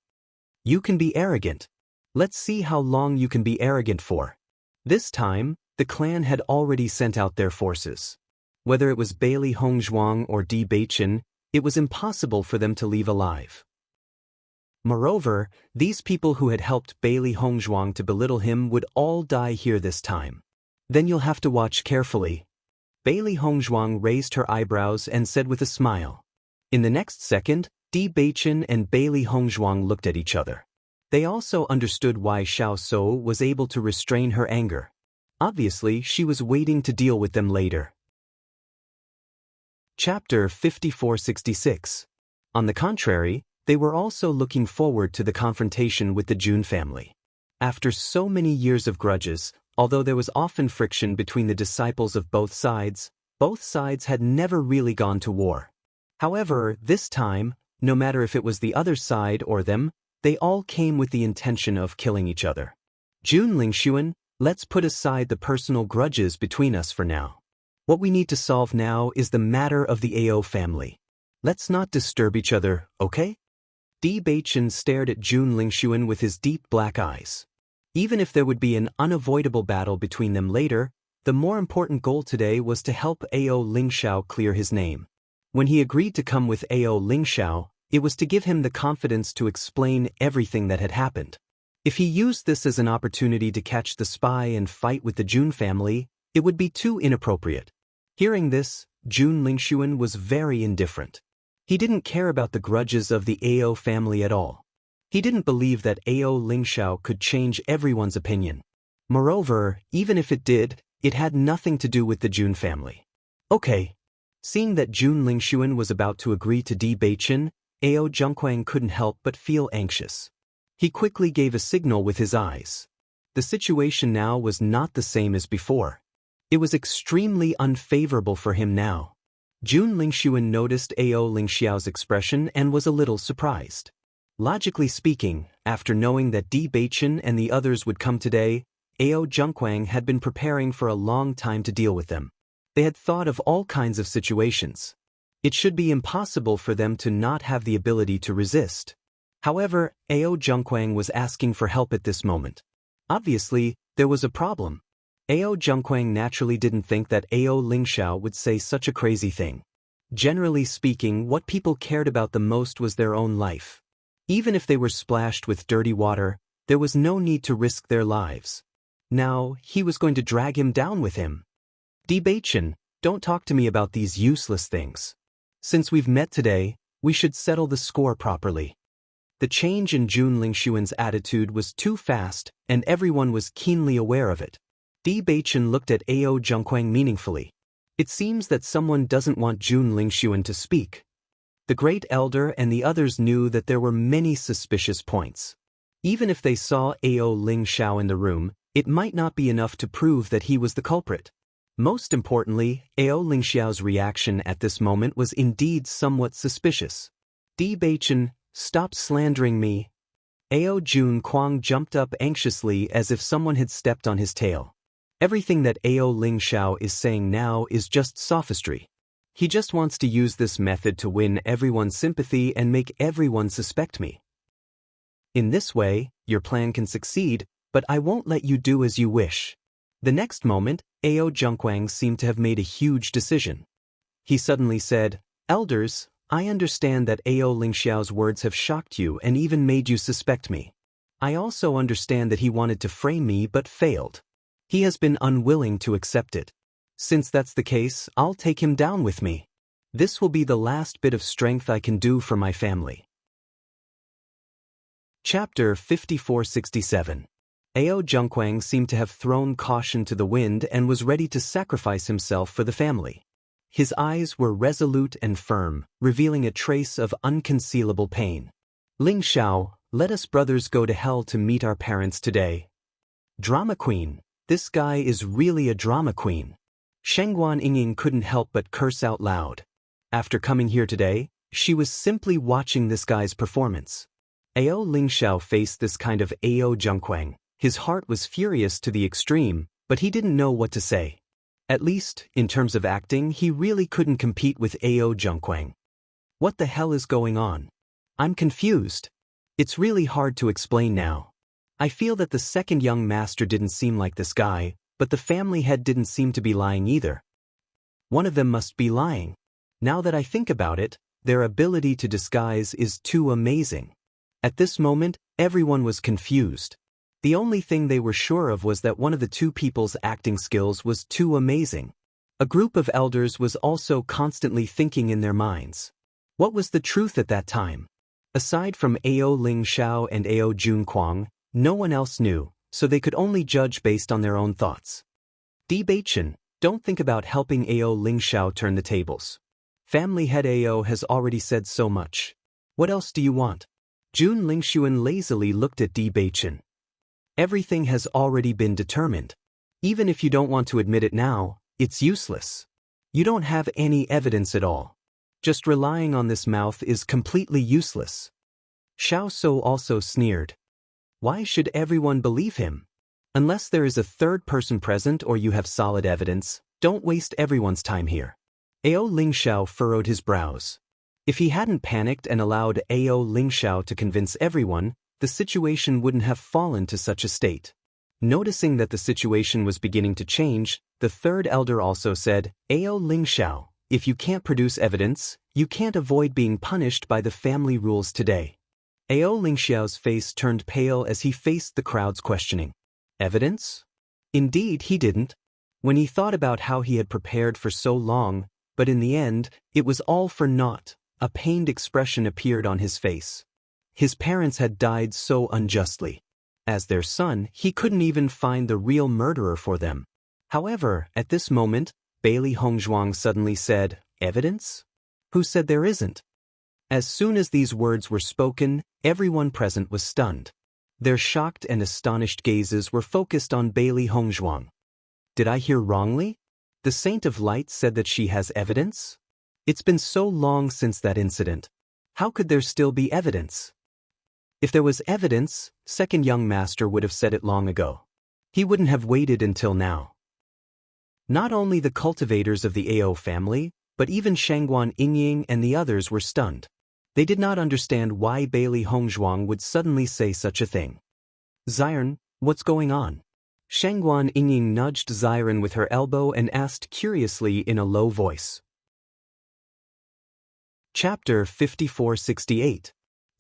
You can be arrogant. Let's see how long you can be arrogant for. This time, the clan had already sent out their forces. Whether it was Bailey Hongzhuang or Di Beichen, it was impossible for them to leave alive. Moreover, these people who had helped Bailey Hongzhuang to belittle him would all die here this time. Then you'll have to watch carefully. Bailey Hongzhuang raised her eyebrows and said with a smile. In the next second, Di Beichen and Bailey Hongzhuang looked at each other. They also understood why Xiao Sou was able to restrain her anger. Obviously, she was waiting to deal with them later. Chapter 5466. On the contrary, they were also looking forward to the confrontation with the Jun family. After so many years of grudges, although there was often friction between the disciples of both sides had never really gone to war. However, this time, no matter if it was the other side or them, they all came with the intention of killing each other. Jun Lingshuan, let's put aside the personal grudges between us for now. What we need to solve now is the matter of the AO family. Let's not disturb each other, okay? Di Beichen stared at Jun Lingshuan with his deep black eyes. Even if there would be an unavoidable battle between them later, the more important goal today was to help AO Lingxiao clear his name. When he agreed to come with AO Lingxiao, it was to give him the confidence to explain everything that had happened. If he used this as an opportunity to catch the spy and fight with the Jun family, it would be too inappropriate. Hearing this, Jun Lingshuan was very indifferent. He didn't care about the grudges of the AO family at all. He didn't believe that Ao Lingxiao could change everyone's opinion. Moreover, even if it did, it had nothing to do with the Jun family. Okay. Seeing that Jun Lingxuan was about to agree to Bewitching, Ao Zhengquang couldn't help but feel anxious. He quickly gave a signal with his eyes. The situation now was not the same as before. It was extremely unfavorable for him now. Jun Lingxuan noticed Ao Lingxiao's expression and was a little surprised. Logically speaking, after knowing that Bewitching and the others would come today, Ao Zhengquang had been preparing for a long time to deal with them. They had thought of all kinds of situations. It should be impossible for them to not have the ability to resist. However, Ao Zhengquang was asking for help at this moment. Obviously, there was a problem. Ao Zhengquang naturally didn't think that Ao Lingxiao would say such a crazy thing. Generally speaking, what people cared about the most was their own life. Even if they were splashed with dirty water, there was no need to risk their lives. Now, he was going to drag him down with him. Bewitching, don't talk to me about these useless things. Since we've met today, we should settle the score properly. The change in Jun Lingxuan's attitude was too fast, and everyone was keenly aware of it. Bewitching looked at Ao Zhengquang meaningfully. It seems that someone doesn't want Jun Lingxuan to speak. The great elder and the others knew that there were many suspicious points. Even if they saw Ao Lingxiao in the room, it might not be enough to prove that he was the culprit. Most importantly, Ao Lingxiao's reaction at this moment was indeed somewhat suspicious. Bewitching, stop slandering me. Ao Zhengquang jumped up anxiously as if someone had stepped on his tail. Everything that Ao Lingxiao is saying now is just sophistry. He just wants to use this method to win everyone's sympathy and make everyone suspect me. In this way, your plan can succeed, but I won't let you do as you wish. The next moment, Ao Zhengquang seemed to have made a huge decision. He suddenly said, "Elders, I understand that Ao Lingxiao's words have shocked you and even made you suspect me. I also understand that he wanted to frame me but failed. He has been unwilling to accept it. Since that's the case, I'll take him down with me. This will be the last bit of strength I can do for my family." Chapter 5467. Ao Zhengquang seemed to have thrown caution to the wind and was ready to sacrifice himself for the family. His eyes were resolute and firm, revealing a trace of unconcealable pain. "Lingxiao, let us brothers go to hell to meet our parents today." Drama queen. This guy is really a drama queen. Shengguan Yingying couldn't help but curse out loud. After coming here today, she was simply watching this guy's performance. Ao Lingxiao faced this kind of Ao Zhengquang. His heart was furious to the extreme, but he didn't know what to say. At least, in terms of acting, he really couldn't compete with Ao Zhengquang. What the hell is going on? I'm confused. It's really hard to explain now. I feel that the second young master didn't seem like this guy, but the family head didn't seem to be lying either. One of them must be lying. Now that I think about it, their ability to disguise is too amazing. At this moment, everyone was confused. The only thing they were sure of was that one of the two people's acting skills was too amazing. A group of elders was also constantly thinking in their minds. What was the truth at that time? Aside from Ao Lingxiao and Ao Zhengquang, no one else knew, so they could only judge based on their own thoughts. Bewitching, don't think about helping Ao Lingxiao turn the tables. Family head Ao has already said so much. What else do you want? Jun Lingxuan lazily looked at Bewitching. Everything has already been determined. Even if you don't want to admit it now, it's useless. You don't have any evidence at all. Just relying on this mouth is completely useless. Xiao So also sneered. Why should everyone believe him? Unless there is a third person present or you have solid evidence, don't waste everyone's time here. Ao Lingxiao furrowed his brows. If he hadn't panicked and allowed Ao Lingxiao to convince everyone, the situation wouldn't have fallen to such a state. Noticing that the situation was beginning to change, the third elder also said, Ao Lingxiao, if you can't produce evidence, you can't avoid being punished by the family rules today. Ao Lingxiao's face turned pale as he faced the crowd's questioning. Evidence? Indeed, he didn't. When he thought about how he had prepared for so long, but in the end, it was all for naught, a pained expression appeared on his face. His parents had died so unjustly. As their son, he couldn't even find the real murderer for them. However, at this moment, Bailey Hongzhuang suddenly said, "Evidence? Who said there isn't?" As soon as these words were spoken, everyone present was stunned. Their shocked and astonished gazes were focused on Bailey Hongzhuang. Did I hear wrongly? The Saint of Light said that she has evidence? It's been so long since that incident. How could there still be evidence? If there was evidence, Second Young Master would have said it long ago. He wouldn't have waited until now. Not only the cultivators of the AO family, but even Shangguan Yingying and the others were stunned. They did not understand why Bailey Hongzhuang would suddenly say such a thing. "Xiren, what's going on?" Shangguan Yingying nudged Xiren with her elbow and asked curiously in a low voice. Chapter 5468.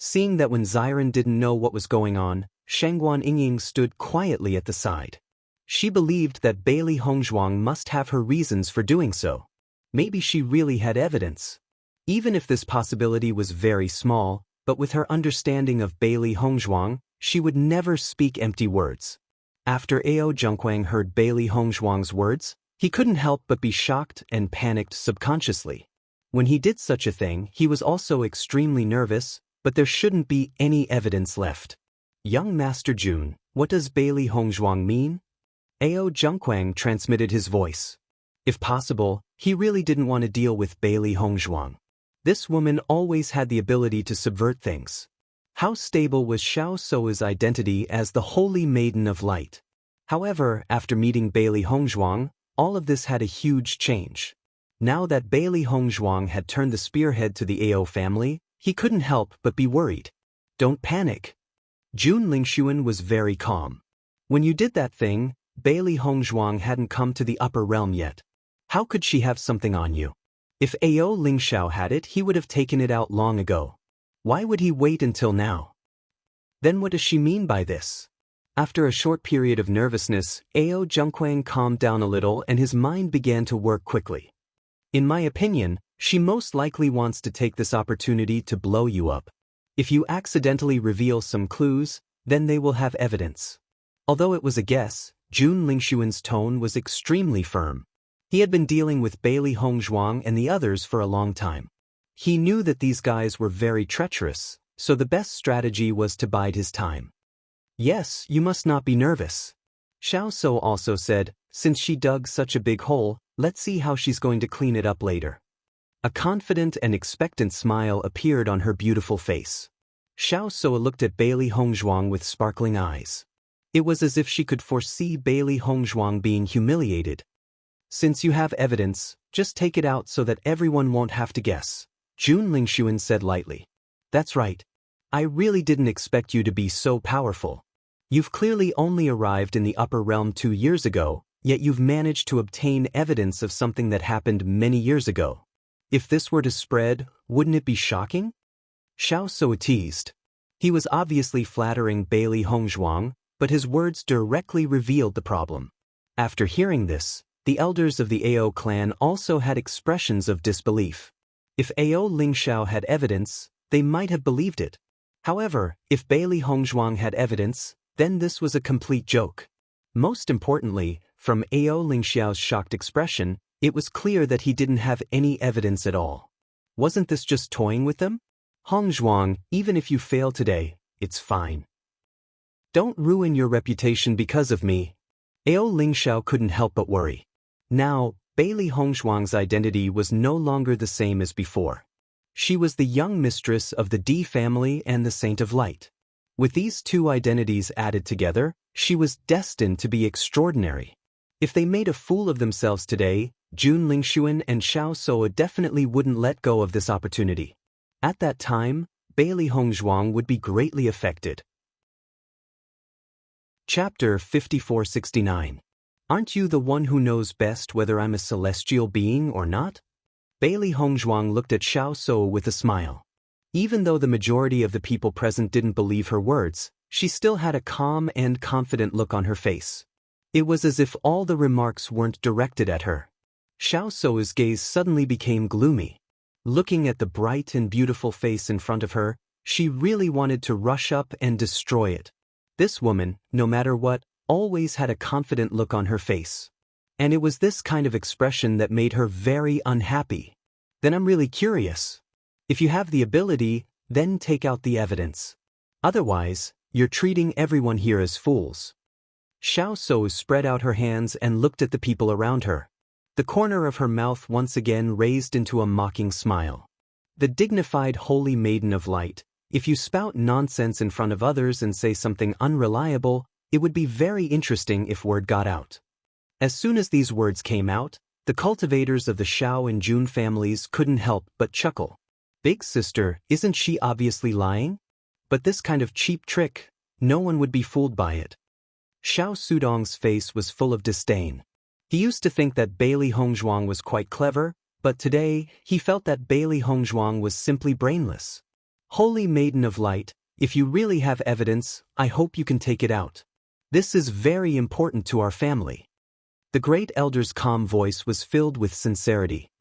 Seeing that when Xiren didn't know what was going on, Shangguan Yingying stood quietly at the side. She believed that Bailey Hongzhuang must have her reasons for doing so. Maybe she really had evidence. Even if this possibility was very small, but with her understanding of Bailey Hongzhuang, she would never speak empty words. After Ao Zhengquang heard Bailey Hongzhuang's words, he couldn't help but be shocked and panicked subconsciously. When he did such a thing, he was also extremely nervous, but there shouldn't be any evidence left. "Young Master Jun, what does Bailey Hongzhuang mean?" Ao Zhengquang transmitted his voice. If possible, he really didn't want to deal with Bailey Hongzhuang. This woman always had the ability to subvert things. How stable was Xiao Sou's identity as the Holy Maiden of Light? However, after meeting Bailey Hongzhuang, all of this had a huge change. Now that Bailey Hongzhuang had turned the spearhead to the AO family, he couldn't help but be worried. "Don't panic." Jun Lingxuan was very calm. "When you did that thing, Bailey Hongzhuang hadn't come to the upper realm yet. How could she have something on you? If Ao Lingxiao had it, he would have taken it out long ago. Why would he wait until now? Then what does she mean by this?" After a short period of nervousness, Ao Zhengquang calmed down a little and his mind began to work quickly. "In my opinion, she most likely wants to take this opportunity to blow you up. If you accidentally reveal some clues, then they will have evidence." Although it was a guess, Jun Lingxuan's tone was extremely firm. He had been dealing with Bailey Hongzhuang and the others for a long time. He knew that these guys were very treacherous, so the best strategy was to bide his time. "Yes, you must not be nervous." Xiao Sou also said, "Since she dug such a big hole, let's see how she's going to clean it up later." A confident and expectant smile appeared on her beautiful face. Xiao Sou looked at Bailey Hongzhuang with sparkling eyes. It was as if she could foresee Bailey Hongzhuang being humiliated. "Since you have evidence, just take it out so that everyone won't have to guess," Jun Lingxuan said lightly. "That's right. I really didn't expect you to be so powerful. You've clearly only arrived in the upper realm 2 years ago, yet you've managed to obtain evidence of something that happened many years ago. If this were to spread, wouldn't it be shocking?" Xiao Sou teased. He was obviously flattering Bailey Hongzhuang, but his words directly revealed the problem. After hearing this, the elders of the Ao clan also had expressions of disbelief. If Ao Lingxiao had evidence, they might have believed it. However, if Bailey Hongzhuang had evidence, then this was a complete joke. Most importantly, from Ao Lingxiao's shocked expression, it was clear that he didn't have any evidence at all. Wasn't this just toying with them? "Hongzhuang, even if you fail today, it's fine. Don't ruin your reputation because of me." Ao Lingxiao couldn't help but worry. Now, Bailey Hongzhuang's identity was no longer the same as before. She was the young mistress of the D family and the Saint of Light. With these two identities added together, she was destined to be extraordinary. If they made a fool of themselves today, Jun Lingxuan and Xiao Sou definitely wouldn't let go of this opportunity. At that time, Bailey Hongzhuang would be greatly affected. Chapter 5469. Aren't you the one who knows best whether I'm a celestial being or not? Bailey Hongzhuang looked at Xiao Sou with a smile. Even though the majority of the people present didn't believe her words, she still had a calm and confident look on her face. It was as if all the remarks weren't directed at her. Xiao Sou's gaze suddenly became gloomy. Looking at the bright and beautiful face in front of her, She really wanted to rush up and destroy it. This woman, no matter what, always had a confident look on her face. And it was this kind of expression that made her very unhappy. Then I'm really curious. If you have the ability, then take out the evidence. Otherwise, you're treating everyone here as fools. Xiao So spread out her hands and looked at the people around her. The corner of her mouth once again raised into a mocking smile. The dignified holy maiden of light, if you spout nonsense in front of others and say something unreliable, it would be very interesting if word got out. As soon as these words came out, the cultivators of the Xiao and Jun families couldn't help but chuckle. Big sister, isn't she obviously lying? But this kind of cheap trick, no one would be fooled by it. Xiao Sudong's face was full of disdain. He used to think that Bailey Hongzhuang was quite clever, but today he felt that Bailey Hongzhuang was simply brainless. Holy Maiden of Light, if you really have evidence, I hope you can take it out. This is very important to our family. The great elder's calm voice was filled with sincerity.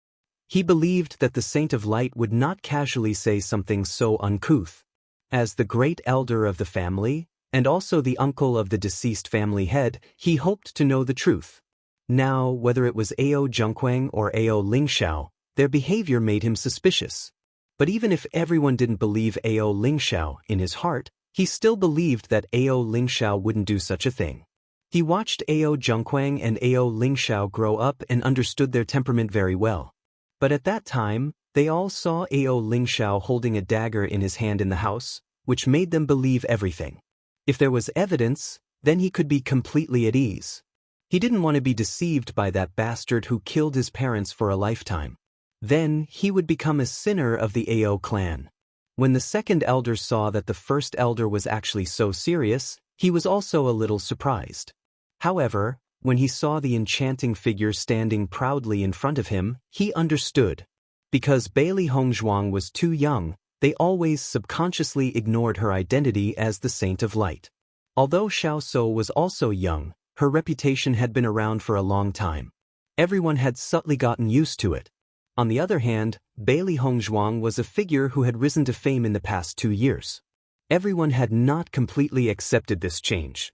He believed that the Saint of Light would not casually say something so uncouth. As the great elder of the family, and also the uncle of the deceased family head, he hoped to know the truth. Now, whether it was Ao Zhengquang or Ao Lingxiao, their behavior made him suspicious. But even if everyone didn't believe Ao Lingxiao in his heart, he still believed that Ao Lingxiao wouldn't do such a thing. He watched Ao Zhengquang and Ao Lingxiao grow up and understood their temperament very well. But at that time, they all saw Ao Lingxiao holding a dagger in his hand in the house, which made them believe everything. If there was evidence, then he could be completely at ease. He didn't want to be deceived by that bastard who killed his parents for a lifetime. Then he would become a sinner of the Ao clan. When the second elder saw that the first elder was actually so serious, he was also a little surprised. However, when he saw the enchanting figure standing proudly in front of him, he understood. Because Bailey Hongzhuang was too young, they always subconsciously ignored her identity as the Saint of Light. Although Xiao So was also young, her reputation had been around for a long time. Everyone had subtly gotten used to it. On the other hand, Bailey Hongzhuang was a figure who had risen to fame in the past 2 years. Everyone had not completely accepted this change.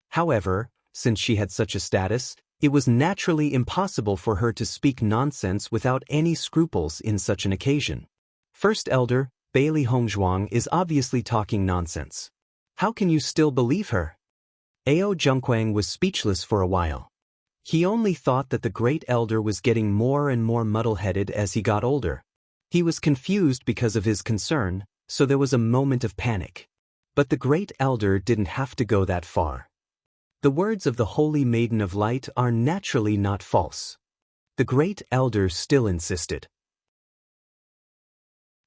However, since she had such a status, it was naturally impossible for her to speak nonsense without any scruples in such an occasion. First elder, Bailey Hongzhuang is obviously talking nonsense. How can you still believe her? Ao Zhengquang was speechless for a while. He only thought that the great elder was getting more and more muddle-headed as he got older. He was confused because of his concern, so there was a moment of panic. But the great elder didn't have to go that far. The words of the Holy Maiden of Light are naturally not false. The great elder still insisted.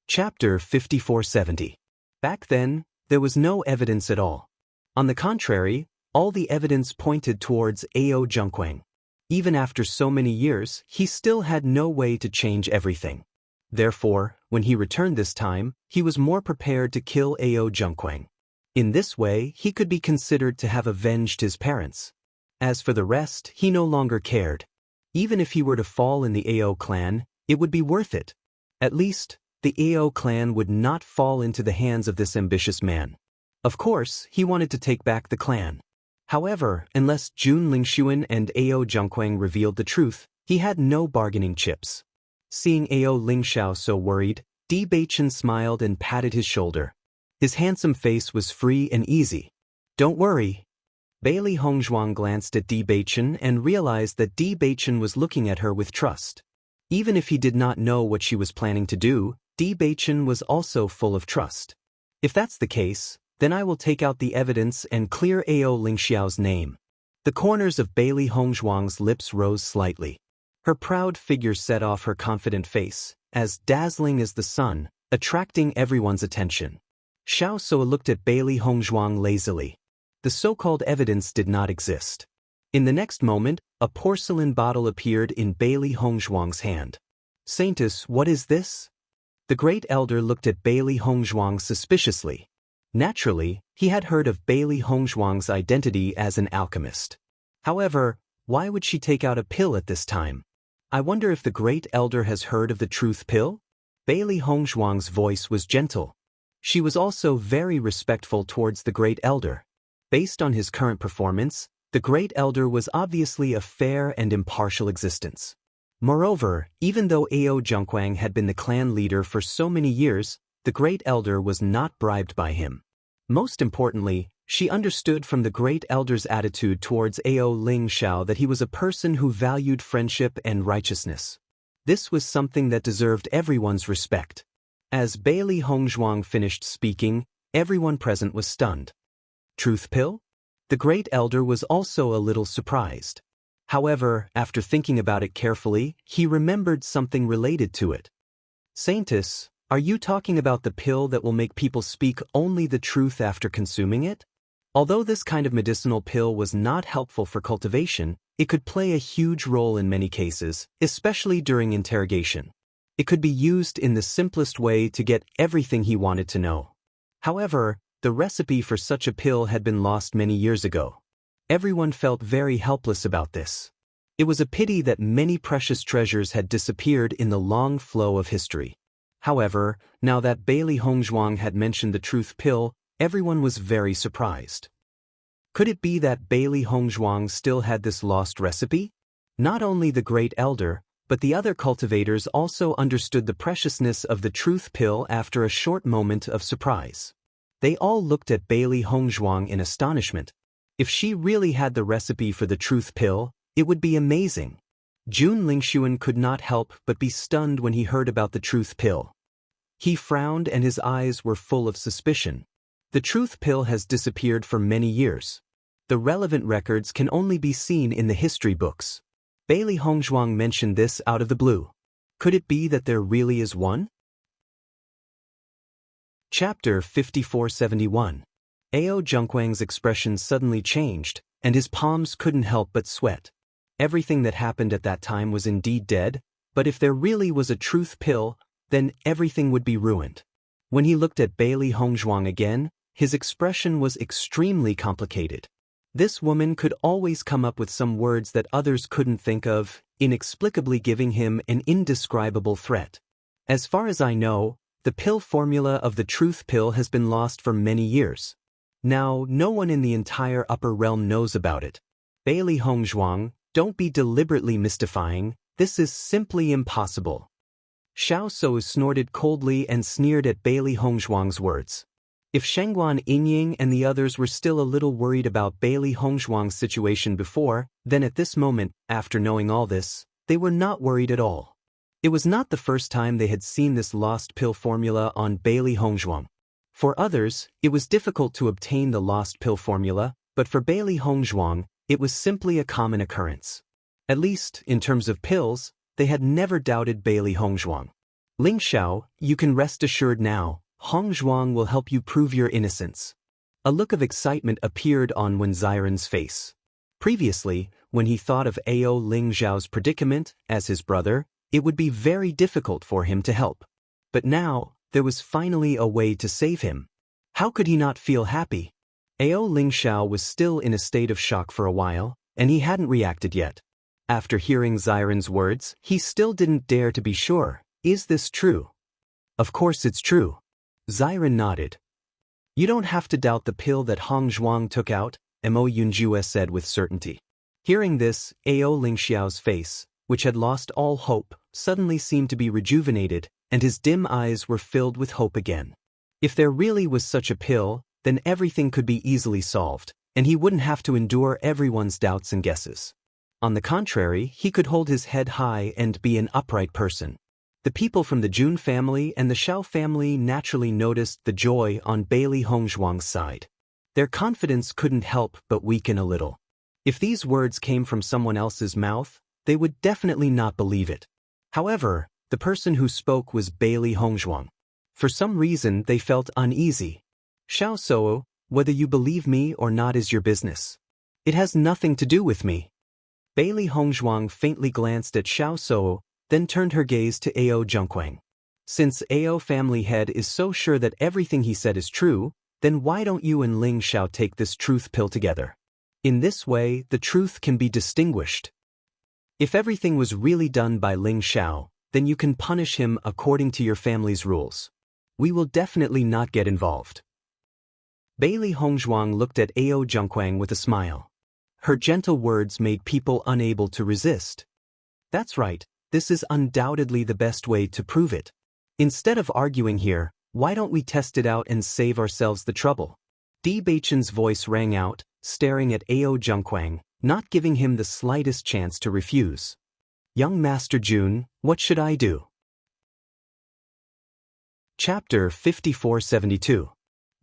Chapter 5470. Back then, there was no evidence at all. On the contrary, all the evidence pointed towards Ao Zhengquang. Even after so many years, he still had no way to change everything. Therefore, when he returned this time, he was more prepared to kill Ao Zhengquang. In this way, he could be considered to have avenged his parents. As for the rest, he no longer cared. Even if he were to fall in the Ao clan, it would be worth it. At least, the Ao clan would not fall into the hands of this ambitious man. Of course, he wanted to take back the clan. However, unless Jun Lingxuan and Ao Zhengquang revealed the truth, he had no bargaining chips. Seeing Ao Lingxiao so worried, Di Beichen smiled and patted his shoulder. His handsome face was free and easy. Don't worry. Bailey Hongzhuang glanced at Di Beichen and realized that Di Beichen was looking at her with trust. Even if he did not know what she was planning to do, Di Beichen was also full of trust. If that's the case, then I will take out the evidence and clear Ao Lingxiao's name. The corners of Bailey Hongzhuang's lips rose slightly. Her proud figure set off her confident face, as dazzling as the sun, attracting everyone's attention. Xiao So looked at Bailey Hongzhuang lazily. The so-called evidence did not exist. In the next moment, a porcelain bottle appeared in Bailey Hongzhuang's hand. Saintess, what is this? The great elder looked at Bailey Hongzhuang suspiciously. Naturally, he had heard of Bailey Hongzhuang's identity as an alchemist. However, why would she take out a pill at this time? I wonder if the great elder has heard of the truth pill? Bailey Hongzhuang's voice was gentle. She was also very respectful towards the Great Elder. Based on his current performance, the Great Elder was obviously a fair and impartial existence. Moreover, even though Ao Junkwang had been the clan leader for so many years, the Great Elder was not bribed by him. Most importantly, she understood from the Great Elder's attitude towards Ao Ling Xiao that he was a person who valued friendship and righteousness. This was something that deserved everyone's respect. As Bailey Hongzhuang finished speaking, everyone present was stunned. Truth pill? The Great Elder was also a little surprised. However, after thinking about it carefully, he remembered something related to it. Saintess, are you talking about the pill that will make people speak only the truth after consuming it? Although this kind of medicinal pill was not helpful for cultivation, it could play a huge role in many cases, especially during interrogation. It could be used in the simplest way to get everything he wanted to know. However, the recipe for such a pill had been lost many years ago. Everyone felt very helpless about this. It was a pity that many precious treasures had disappeared in the long flow of history. However, now that Bailey Hongzhuang had mentioned the truth pill, everyone was very surprised. Could it be that Bailey Hongzhuang still had this lost recipe? Not only the Great Elder, but the other cultivators also understood the preciousness of the truth pill after a short moment of surprise. They all looked at Bailey Hongzhuang in astonishment. If she really had the recipe for the truth pill, it would be amazing. Jun Lingshuan could not help but be stunned when he heard about the truth pill. He frowned and his eyes were full of suspicion. The truth pill has disappeared for many years. The relevant records can only be seen in the history books. Bailey Hongzhuang mentioned this out of the blue. Could it be that there really is one? Chapter 5471. Ao Junkwang's expression suddenly changed, and his palms couldn't help but sweat. Everything that happened at that time was indeed dead, but if there really was a truth pill, then everything would be ruined. When he looked at Bailey Hongzhuang again, his expression was extremely complicated. This woman could always come up with some words that others couldn't think of, inexplicably giving him an indescribable threat. As far as I know, the pill formula of the truth pill has been lost for many years. Now, no one in the entire upper realm knows about it. Bailey Hongzhuang, don't be deliberately mystifying, this is simply impossible. Xiao So snorted coldly and sneered at Bailey Hongzhuang's words. If Shengguan Yingying and the others were still a little worried about Bailey Hongzhuang's situation before, then at this moment, after knowing all this, they were not worried at all. It was not the first time they had seen this lost pill formula on Bailey Hongzhuang. For others, it was difficult to obtain the lost pill formula, but for Bailey Hongzhuang, it was simply a common occurrence. At least, in terms of pills, they had never doubted Bailey Hongzhuang. Ling Xiao, you can rest assured now, Hongzhuang will help you prove your innocence. A look of excitement appeared on Wen Ziren's face. Previously, when he thought of Ao Ling Xiao's predicament, as his brother, it would be very difficult for him to help. But now, there was finally a way to save him. How could he not feel happy? Ao Ling Xiao was still in a state of shock for a while, and he hadn't reacted yet. After hearing Ziren's words, he still didn't dare to be sure. Is this true? Of course it's true. Ziren nodded. You don't have to doubt the pill that Hongzhuang took out, Mo Yunjue said with certainty. Hearing this, Ao Ling Xiao's face, which had lost all hope, suddenly seemed to be rejuvenated, and his dim eyes were filled with hope again. If there really was such a pill, then everything could be easily solved, and he wouldn't have to endure everyone's doubts and guesses. On the contrary, he could hold his head high and be an upright person. The people from the Jun family and the Xiao family naturally noticed the joy on Bailey Hongzhuang's side. Their confidence couldn't help but weaken a little. If these words came from someone else's mouth, they would definitely not believe it. However, the person who spoke was Bailey Hongzhuang. For some reason, they felt uneasy. Xiao So, whether you believe me or not is your business. It has nothing to do with me. Bailey Hongzhuang faintly glanced at Xiao So, then turned her gaze to Ao Junkwang. Since Ao family head is so sure that everything he said is true, then why don't you and Ling Xiao take this truth pill together? In this way, the truth can be distinguished. If everything was really done by Ling Xiao, then you can punish him according to your family's rules. We will definitely not get involved. Bailey Hongzhuang looked at Ao Zhengquang with a smile. Her gentle words made people unable to resist. That's right, this is undoubtedly the best way to prove it. Instead of arguing here, why don't we test it out and save ourselves the trouble? Di Beichen's voice rang out, staring at Ao Zhengquang, not giving him the slightest chance to refuse. Young Master Jun, what should I do? Chapter 5472.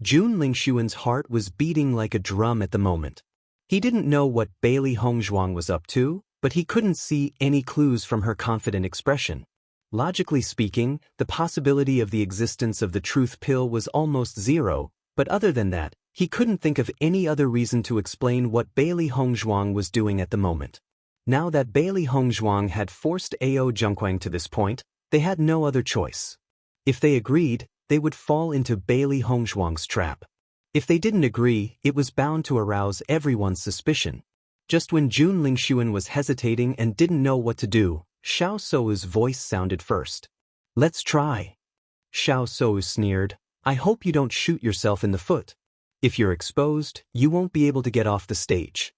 Jun Lingshuan's heart was beating like a drum at the moment. He didn't know what Bailey Hongzhuang was up to, but he couldn't see any clues from her confident expression. Logically speaking, the possibility of the existence of the truth pill was almost zero, but other than that, he couldn't think of any other reason to explain what Bailey Hongzhuang was doing at the moment. Now that Bailey Hongzhuang had forced Ao Zhengquang to this point, they had no other choice. If they agreed, they would fall into Bailey Hongzhuang's trap. If they didn't agree, it was bound to arouse everyone's suspicion. Just when Jun Lingshuan was hesitating and didn't know what to do, Xiao Sou's voice sounded first. Let's try. Xiao Sou sneered, I hope you don't shoot yourself in the foot. If you're exposed, you won't be able to get off the stage.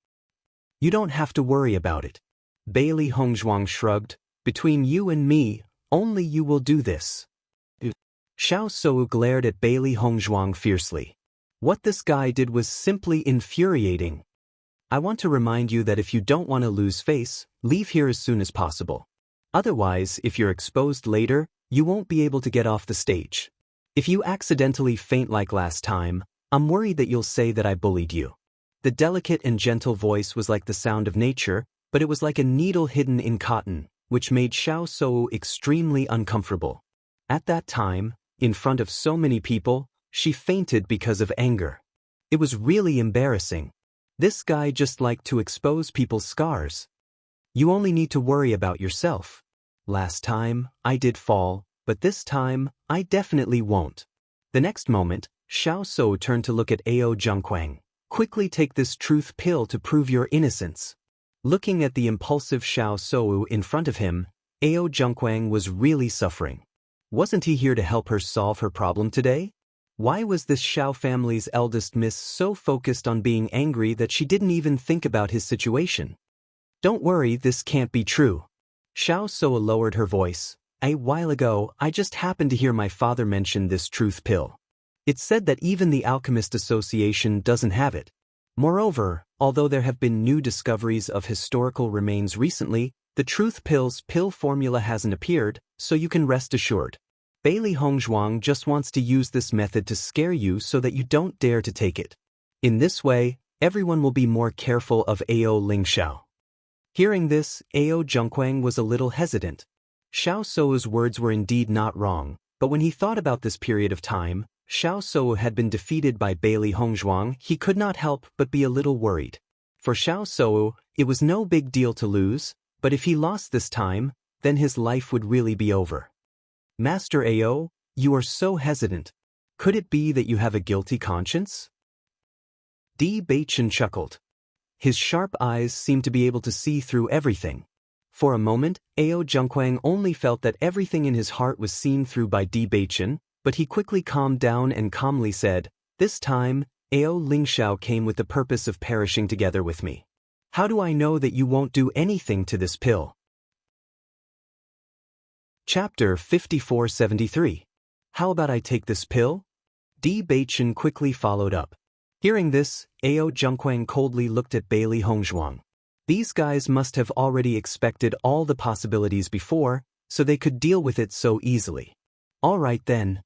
You don't have to worry about it. Bailey Hongzhuang shrugged, between you and me, only you will do this. Xiao Sou glared at Bailey Hongzhuang fiercely. What this guy did was simply infuriating. I want to remind you that if you don't want to lose face, leave here as soon as possible. Otherwise, if you're exposed later, you won't be able to get off the stage. If you accidentally faint like last time, I'm worried that you'll say that I bullied you. The delicate and gentle voice was like the sound of nature, but it was like a needle hidden in cotton, which made Xiao Sou extremely uncomfortable. At that time, in front of so many people, she fainted because of anger. It was really embarrassing. This guy just liked to expose people's scars. You only need to worry about yourself. Last time, I did fall, but this time, I definitely won't. The next moment, Xiao Sou turned to look at Ao Zhengquang. Quickly take this truth pill to prove your innocence. Looking at the impulsive Xiao Sou in front of him, Ao Zhengquang was really suffering. Wasn't he here to help her solve her problem today? Why was this Xiao family's eldest miss so focused on being angry that she didn't even think about his situation? Don't worry, this can't be true. Xiao Sou lowered her voice. A while ago, I just happened to hear my father mention this truth pill. It said that even the Alchemist Association doesn't have it. Moreover, although there have been new discoveries of historical remains recently, the truth pill's pill formula hasn't appeared, so you can rest assured. Bailey Hongzhuang just wants to use this method to scare you so that you don't dare to take it. In this way, everyone will be more careful of Ao Lingxiao. Hearing this, Ao Zhengquang was a little hesitant. Xiao Sou's words were indeed not wrong, but when he thought about this period of time, Xiao Sou had been defeated by Bailey Hongzhuang, he could not help but be a little worried. For Xiao Sou, it was no big deal to lose, but if he lost this time, then his life would really be over. Master Ao, you are so hesitant. Could it be that you have a guilty conscience? Di Beichen chuckled. His sharp eyes seemed to be able to see through everything. For a moment, Ao Zhengquang only felt that everything in his heart was seen through by Di Beichen, but he quickly calmed down and calmly said, this time, Ao Lingxiao came with the purpose of perishing together with me. How do I know that you won't do anything to this pill? Chapter 5473. How about I take this pill? Di Beichen quickly followed up. Hearing this, Ao Zhengquang coldly looked at Bailey Hongzhuang. These guys must have already expected all the possibilities before, so they could deal with it so easily. All right then.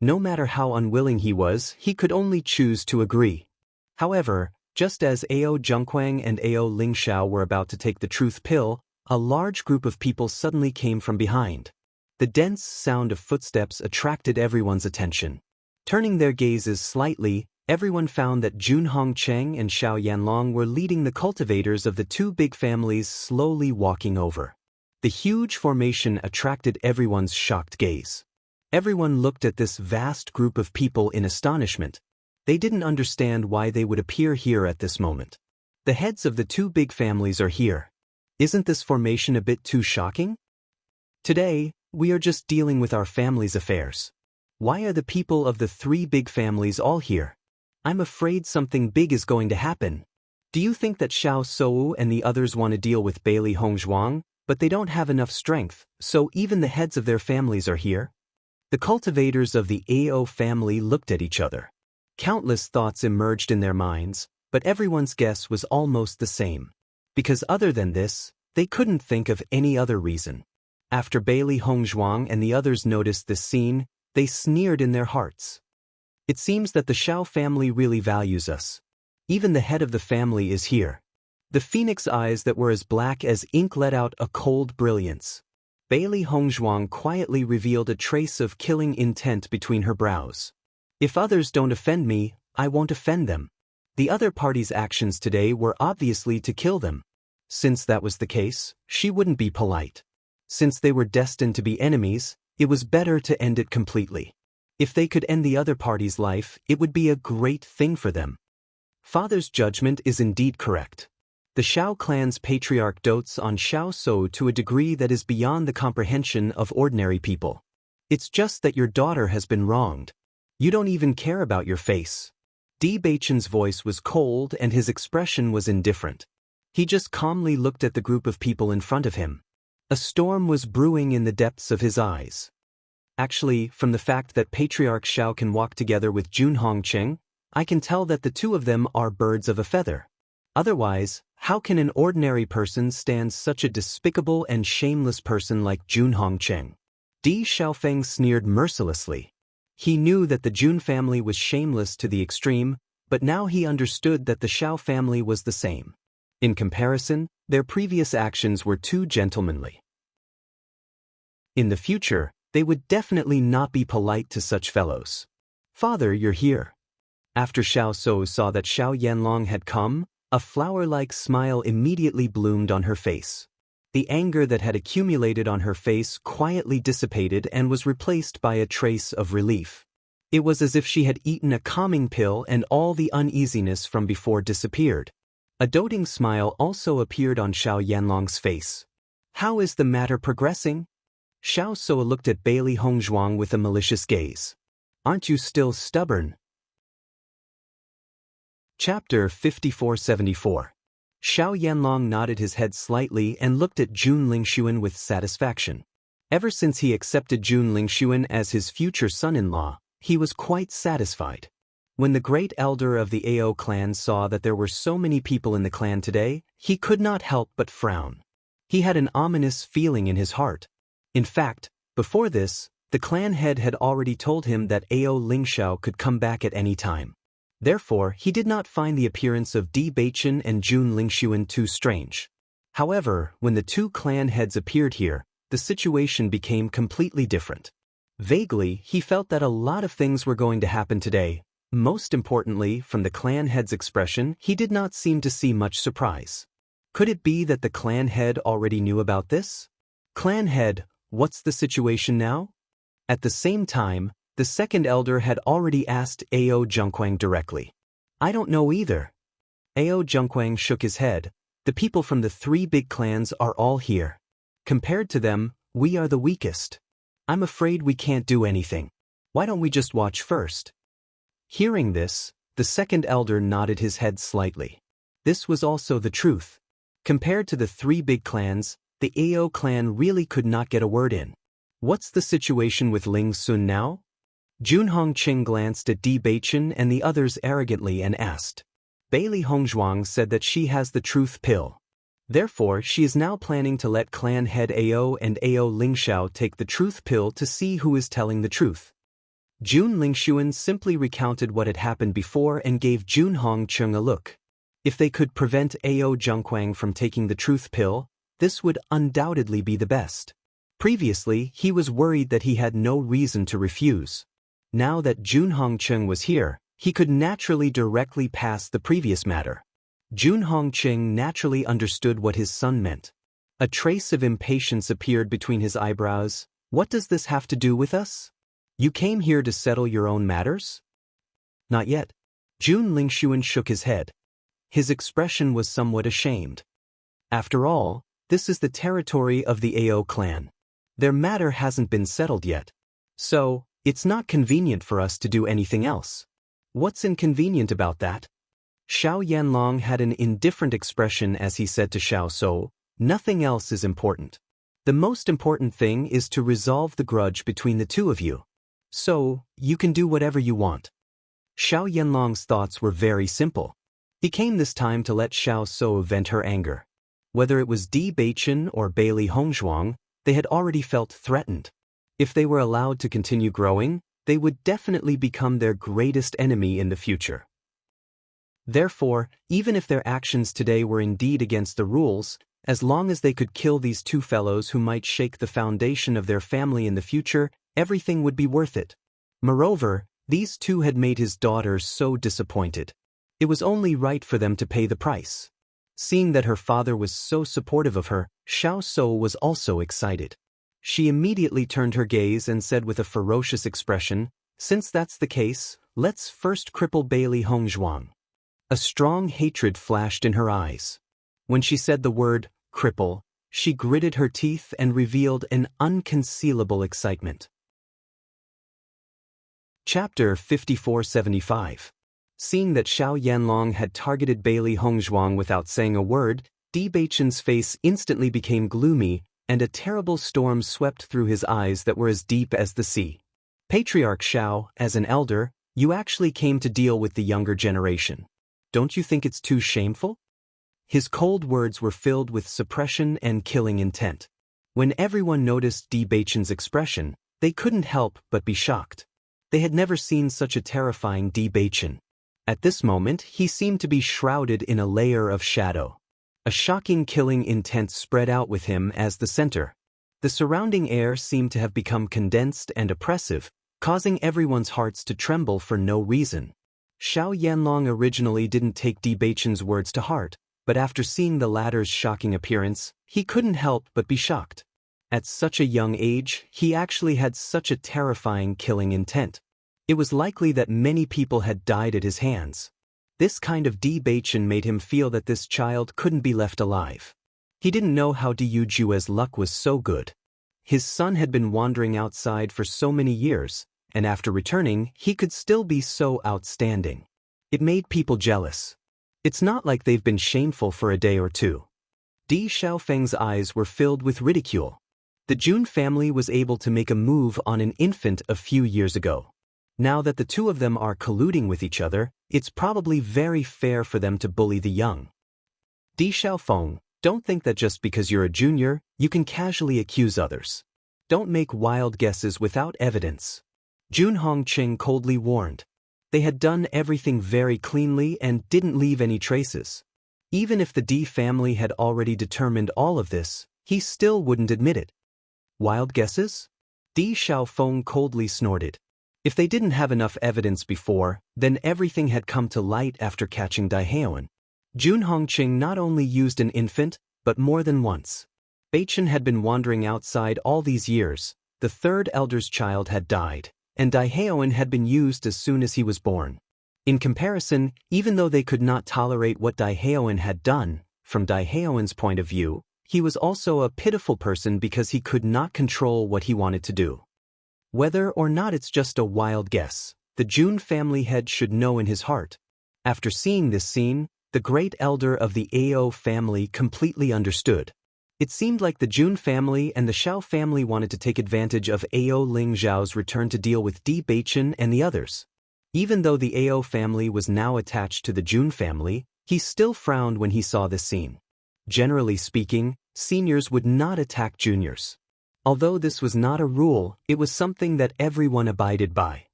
No matter how unwilling he was, he could only choose to agree. However, just as Ao Zhengquang and Ao Lingxiao were about to take the truth pill, a large group of people suddenly came from behind. The dense sound of footsteps attracted everyone's attention. Turning their gazes slightly, everyone found that Jun Hongcheng and Xiao Yanlong were leading the cultivators of the two big families slowly walking over. The huge formation attracted everyone's shocked gaze. Everyone looked at this vast group of people in astonishment. They didn't understand why they would appear here at this moment. The heads of the two big families are here. Isn't this formation a bit too shocking? Today, we are just dealing with our family's affairs. Why are the people of the three big families all here? I'm afraid something big is going to happen. Do you think that Xiao Sou and the others want to deal with Bailey Hongzhuang, but they don't have enough strength, so even the heads of their families are here? The cultivators of the AO family looked at each other. Countless thoughts emerged in their minds, but everyone's guess was almost the same. Because other than this, they couldn't think of any other reason. After Bailey Hongzhuang and the others noticed this scene, they sneered in their hearts. It seems that the Xiao family really values us. Even the head of the family is here. The phoenix eyes that were as black as ink let out a cold brilliance. Bailey Hongzhuang quietly revealed a trace of killing intent between her brows. If others don't offend me, I won't offend them. The other party's actions today were obviously to kill them. Since that was the case, she wouldn't be polite. Since they were destined to be enemies, it was better to end it completely. If they could end the other party's life, it would be a great thing for them. Father's judgment is indeed correct. The Xiao clan's patriarch dotes on Xiao Sou to a degree that is beyond the comprehension of ordinary people. It's just that your daughter has been wronged. You don't even care about your face. Bewitching's voice was cold and his expression was indifferent. He just calmly looked at the group of people in front of him. A storm was brewing in the depths of his eyes. Actually, from the fact that Patriarch Xiao can walk together with Jun Hongqing, I can tell that the two of them are birds of a feather. Otherwise, how can an ordinary person stand such a despicable and shameless person like Jun Hongqing? Di Xiaofeng sneered mercilessly. He knew that the Jun family was shameless to the extreme, but now he understood that the Xiao family was the same. In comparison, their previous actions were too gentlemanly. In the future, they would definitely not be polite to such fellows. Father, you're here. After Xiao Sou saw that Xiao Yanlong had come, a flower-like smile immediately bloomed on her face. The anger that had accumulated on her face quietly dissipated and was replaced by a trace of relief. It was as if she had eaten a calming pill and all the uneasiness from before disappeared. A doting smile also appeared on Xiao Yanlong's face. How is the matter progressing? Xiao Sou looked at Bailey Hongzhuang with a malicious gaze. Aren't you still stubborn? Chapter 5474. Xiao Yanlong nodded his head slightly and looked at Jun Lingxuan with satisfaction. Ever since he accepted Jun Lingxuan as his future son-in-law, he was quite satisfied. When the great elder of the AO clan saw that there were so many people in the clan today, he could not help but frown. He had an ominous feeling in his heart. In fact, before this, the clan head had already told him that AO Lingxiao could come back at any time. Therefore, he did not find the appearance of Di Beichen and Jun Lingxuan too strange. However, when the two clan heads appeared here, the situation became completely different. Vaguely, he felt that a lot of things were going to happen today. Most importantly, from the clan head's expression, he did not seem to see much surprise. Could it be that the clan head already knew about this? Clan head, what's the situation now? At the same time, the second elder had already asked Ao Zhengquang directly. I don't know either. Ao Zhengquang shook his head. The people from the three big clans are all here. Compared to them, we are the weakest. I'm afraid we can't do anything. Why don't we just watch first? Hearing this, the second elder nodded his head slightly. This was also the truth. Compared to the three big clans, the Ao clan really could not get a word in. What's the situation with Ling Sun now? Jun Hongqing glanced at Di Beichen and the others arrogantly and asked. Bailey Hongzhuang said that she has the truth pill. Therefore, she is now planning to let clan head Ao and Ao Lingxiao take the truth pill to see who is telling the truth. Jun Lingxuan simply recounted what had happened before and gave Jun Hongqing a look. If they could prevent Ao Zhengquang from taking the truth pill, this would undoubtedly be the best. Previously, he was worried that he had no reason to refuse. Now that Jun Hongqing was here, he could naturally directly pass the previous matter. Jun Hongqing naturally understood what his son meant. A trace of impatience appeared between his eyebrows. What does this have to do with us? You came here to settle your own matters? Not yet. Jun Lingxuan shook his head. His expression was somewhat ashamed. After all, this is the territory of the Ao clan. Their matter hasn't been settled yet. So, It's not convenient for us to do anything else. What's inconvenient about that? Xiao Yanlong had an indifferent expression as he said to Xiao So, nothing else is important. The most important thing is to resolve the grudge between the two of you. So, you can do whatever you want. Xiao Yanlong's thoughts were very simple. He came this time to let Xiao So vent her anger. Whether it was Di Beichen or Bailey Hongzhuang, they had already felt threatened. If they were allowed to continue growing, they would definitely become their greatest enemy in the future. Therefore, even if their actions today were indeed against the rules, as long as they could kill these two fellows who might shake the foundation of their family in the future, everything would be worth it. Moreover, these two had made his daughter so disappointed. It was only right for them to pay the price. Seeing that her father was so supportive of her, Xiao So was also excited. She immediately turned her gaze and said with a ferocious expression, "Since that's the case, let's first cripple Bailey Hongzhuang." A strong hatred flashed in her eyes. When she said the word, cripple, she gritted her teeth and revealed an unconcealable excitement. Chapter 5475. Seeing that Xiao Yanlong had targeted Bailey Hongzhuang without saying a word, Di Beichen's face instantly became gloomy, and a terrible storm swept through his eyes that were as deep as the sea. Patriarch Xiao, as an elder, you actually came to deal with the younger generation. Don't you think it's too shameful? His cold words were filled with suppression and killing intent. When everyone noticed Di Beichen's expression, they couldn't help but be shocked. They had never seen such a terrifying Di Beichen. At this moment, he seemed to be shrouded in a layer of shadow. A shocking killing intent spread out with him as the center. The surrounding air seemed to have become condensed and oppressive, causing everyone's hearts to tremble for no reason. Xiao Yanlong originally didn't take Di Beichen's words to heart, but after seeing the latter's shocking appearance, he couldn't help but be shocked. At such a young age, he actually had such a terrifying killing intent. It was likely that many people had died at his hands. This kind of Di Beichen made him feel that this child couldn't be left alive. He didn't know how Di Yujue's luck was so good. His son had been wandering outside for so many years, and after returning, he could still be so outstanding. It made people jealous. It's not like they've been shameful for a day or two. Di Xiaofeng's eyes were filled with ridicule. The Jun family was able to make a move on an infant a few years ago. Now that the two of them are colluding with each other, it's probably very fair for them to bully the young. Di Xiaofeng, don't think that just because you're a junior, you can casually accuse others. Don't make wild guesses without evidence. Jun Hongqing coldly warned. They had done everything very cleanly and didn't leave any traces. Even if the Di family had already determined all of this, he still wouldn't admit it. Wild guesses? Di Xiaofeng coldly snorted. If they didn't have enough evidence before, then everything had come to light after catching Daihaoan. Jun Hongqing not only used an infant, but more than once. Beichen had been wandering outside all these years, the third elder's child had died, and Daihaoan had been used as soon as he was born. In comparison, even though they could not tolerate what Daihaoan had done, from Daihaoan's point of view, he was also a pitiful person because he could not control what he wanted to do. Whether or not it's just a wild guess, the Jun family head should know in his heart. After seeing this scene, the great elder of the Ao family completely understood. It seemed like the Jun family and the Xiao family wanted to take advantage of Ao Ling Zhao's return to deal with Di Beichen and the others. Even though the Ao family was now attached to the Jun family, he still frowned when he saw this scene. Generally speaking, seniors would not attack juniors. Although this was not a rule, it was something that everyone abided by.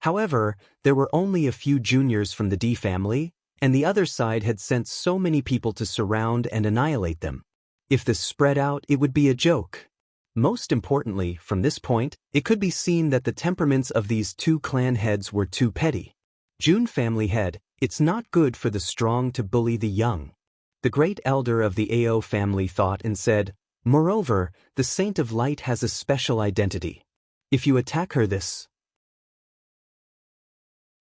However, there were only a few juniors from the Di family, and the other side had sent so many people to surround and annihilate them. If this spread out, it would be a joke. Most importantly, from this point, it could be seen that the temperaments of these two clan heads were too petty. Jun family head, it's not good for the strong to bully the young. The great elder of the Ao family thought and said, moreover, the Saint of Light has a special identity. If you attack her this.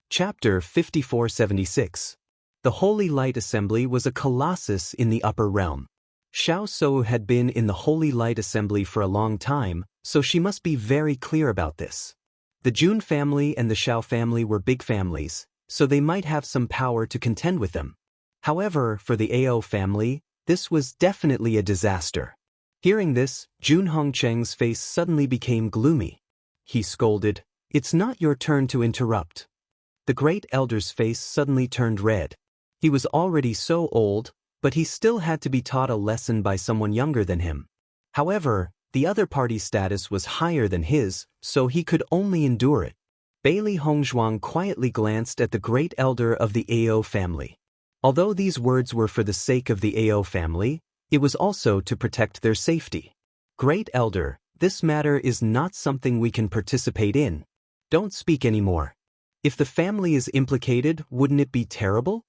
Chapter 5476. The Holy Light Assembly was a colossus in the upper realm. Xiao So had been in the Holy Light Assembly for a long time, so she must be very clear about this. The Jun family and the Xiao family were big families, so they might have some power to contend with them. However, for the Ao family, this was definitely a disaster. Hearing this, Jun Hongcheng's face suddenly became gloomy. He scolded, "It's not your turn to interrupt." The great elder's face suddenly turned red. He was already so old, but he still had to be taught a lesson by someone younger than him. However, the other party's status was higher than his, so he could only endure it. Bailey Hongzhuang quietly glanced at the great elder of the Ao family. Although these words were for the sake of the Ao family, it was also to protect their safety. "Great elder, this matter is not something we can participate in. Don't speak anymore. If the family is implicated, wouldn't it be terrible?"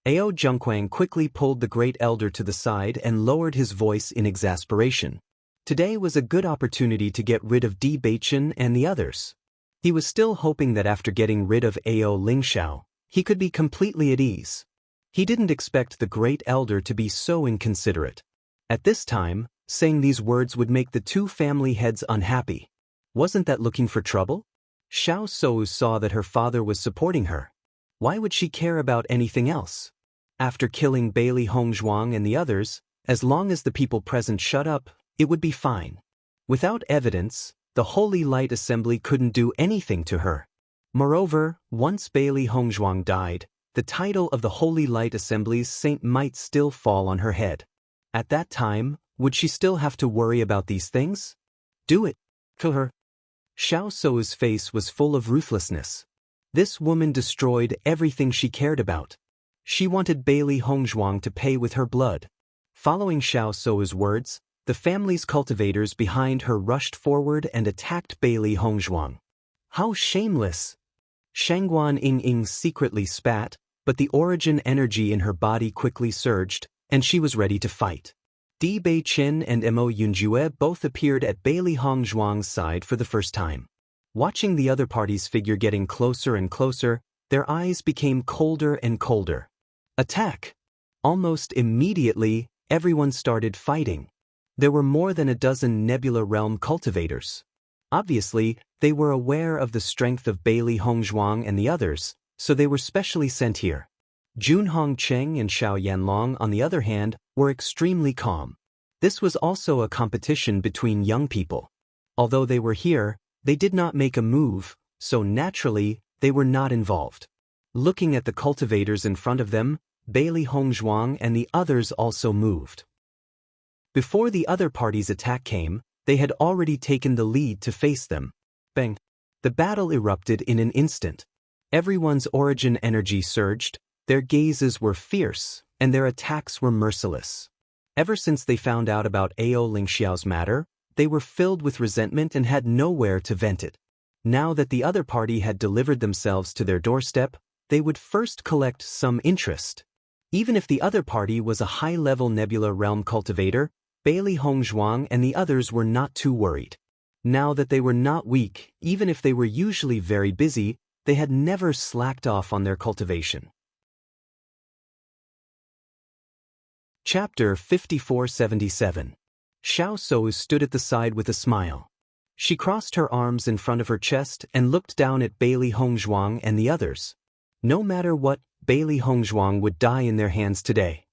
Ao Zhengquang quickly pulled the great elder to the side and lowered his voice in exasperation. Today was a good opportunity to get rid of Di Beichen and the others. He was still hoping that after getting rid of Ao Lingxiao, he could be completely at ease. He didn't expect the great elder to be so inconsiderate. At this time, saying these words would make the two family heads unhappy. Wasn't that looking for trouble? Xiao Sou saw that her father was supporting her. Why would she care about anything else? After killing Bailey Hongzhuang and the others, as long as the people present shut up, it would be fine. Without evidence, the Holy Light Assembly couldn't do anything to her. Moreover, once Bailey Hongzhuang died, the title of the Holy Light Assembly's saint might still fall on her head. At that time, would she still have to worry about these things? Do it. Kill her. Xiao Sou's face was full of ruthlessness. This woman destroyed everything she cared about. She wanted Bailey Hongzhuang to pay with her blood. Following Xiao Sou's words, the family's cultivators behind her rushed forward and attacked Bailey Hongzhuang. How shameless! Shangguan Ying secretly spat, but the origin energy in her body quickly surged, and she was ready to fight. Di Beichen and Mo Yunjue both appeared at Bailey Hongzhuang's side for the first time. Watching the other party's figure getting closer and closer, their eyes became colder and colder. Attack! Almost immediately, everyone started fighting. There were more than a dozen Nebula Realm cultivators. Obviously, they were aware of the strength of Bailey Hongzhuang and the others, so they were specially sent here. Jun Hongcheng and Xiao Yanlong, on the other hand, were extremely calm. This was also a competition between young people. Although they were here, they did not make a move, so naturally, they were not involved. Looking at the cultivators in front of them, Bailey Hongzhuang and the others also moved. Before the other party's attack came, they had already taken the lead to face them. Bang! The battle erupted in an instant. Everyone's origin energy surged, their gazes were fierce, and their attacks were merciless. Ever since they found out about Ao Lingxiao's matter, they were filled with resentment and had nowhere to vent it. Now that the other party had delivered themselves to their doorstep, they would first collect some interest. Even if the other party was a high-level Nebula Realm cultivator, Bailey Hongzhuang and the others were not too worried. Now that they were not weak, even if they were usually very busy, they had never slacked off on their cultivation. Chapter 5477. Xiao Sou stood at the side with a smile. She crossed her arms in front of her chest and looked down at Bailey Hongzhuang and the others. No matter what, Bailey Hongzhuang would die in their hands today.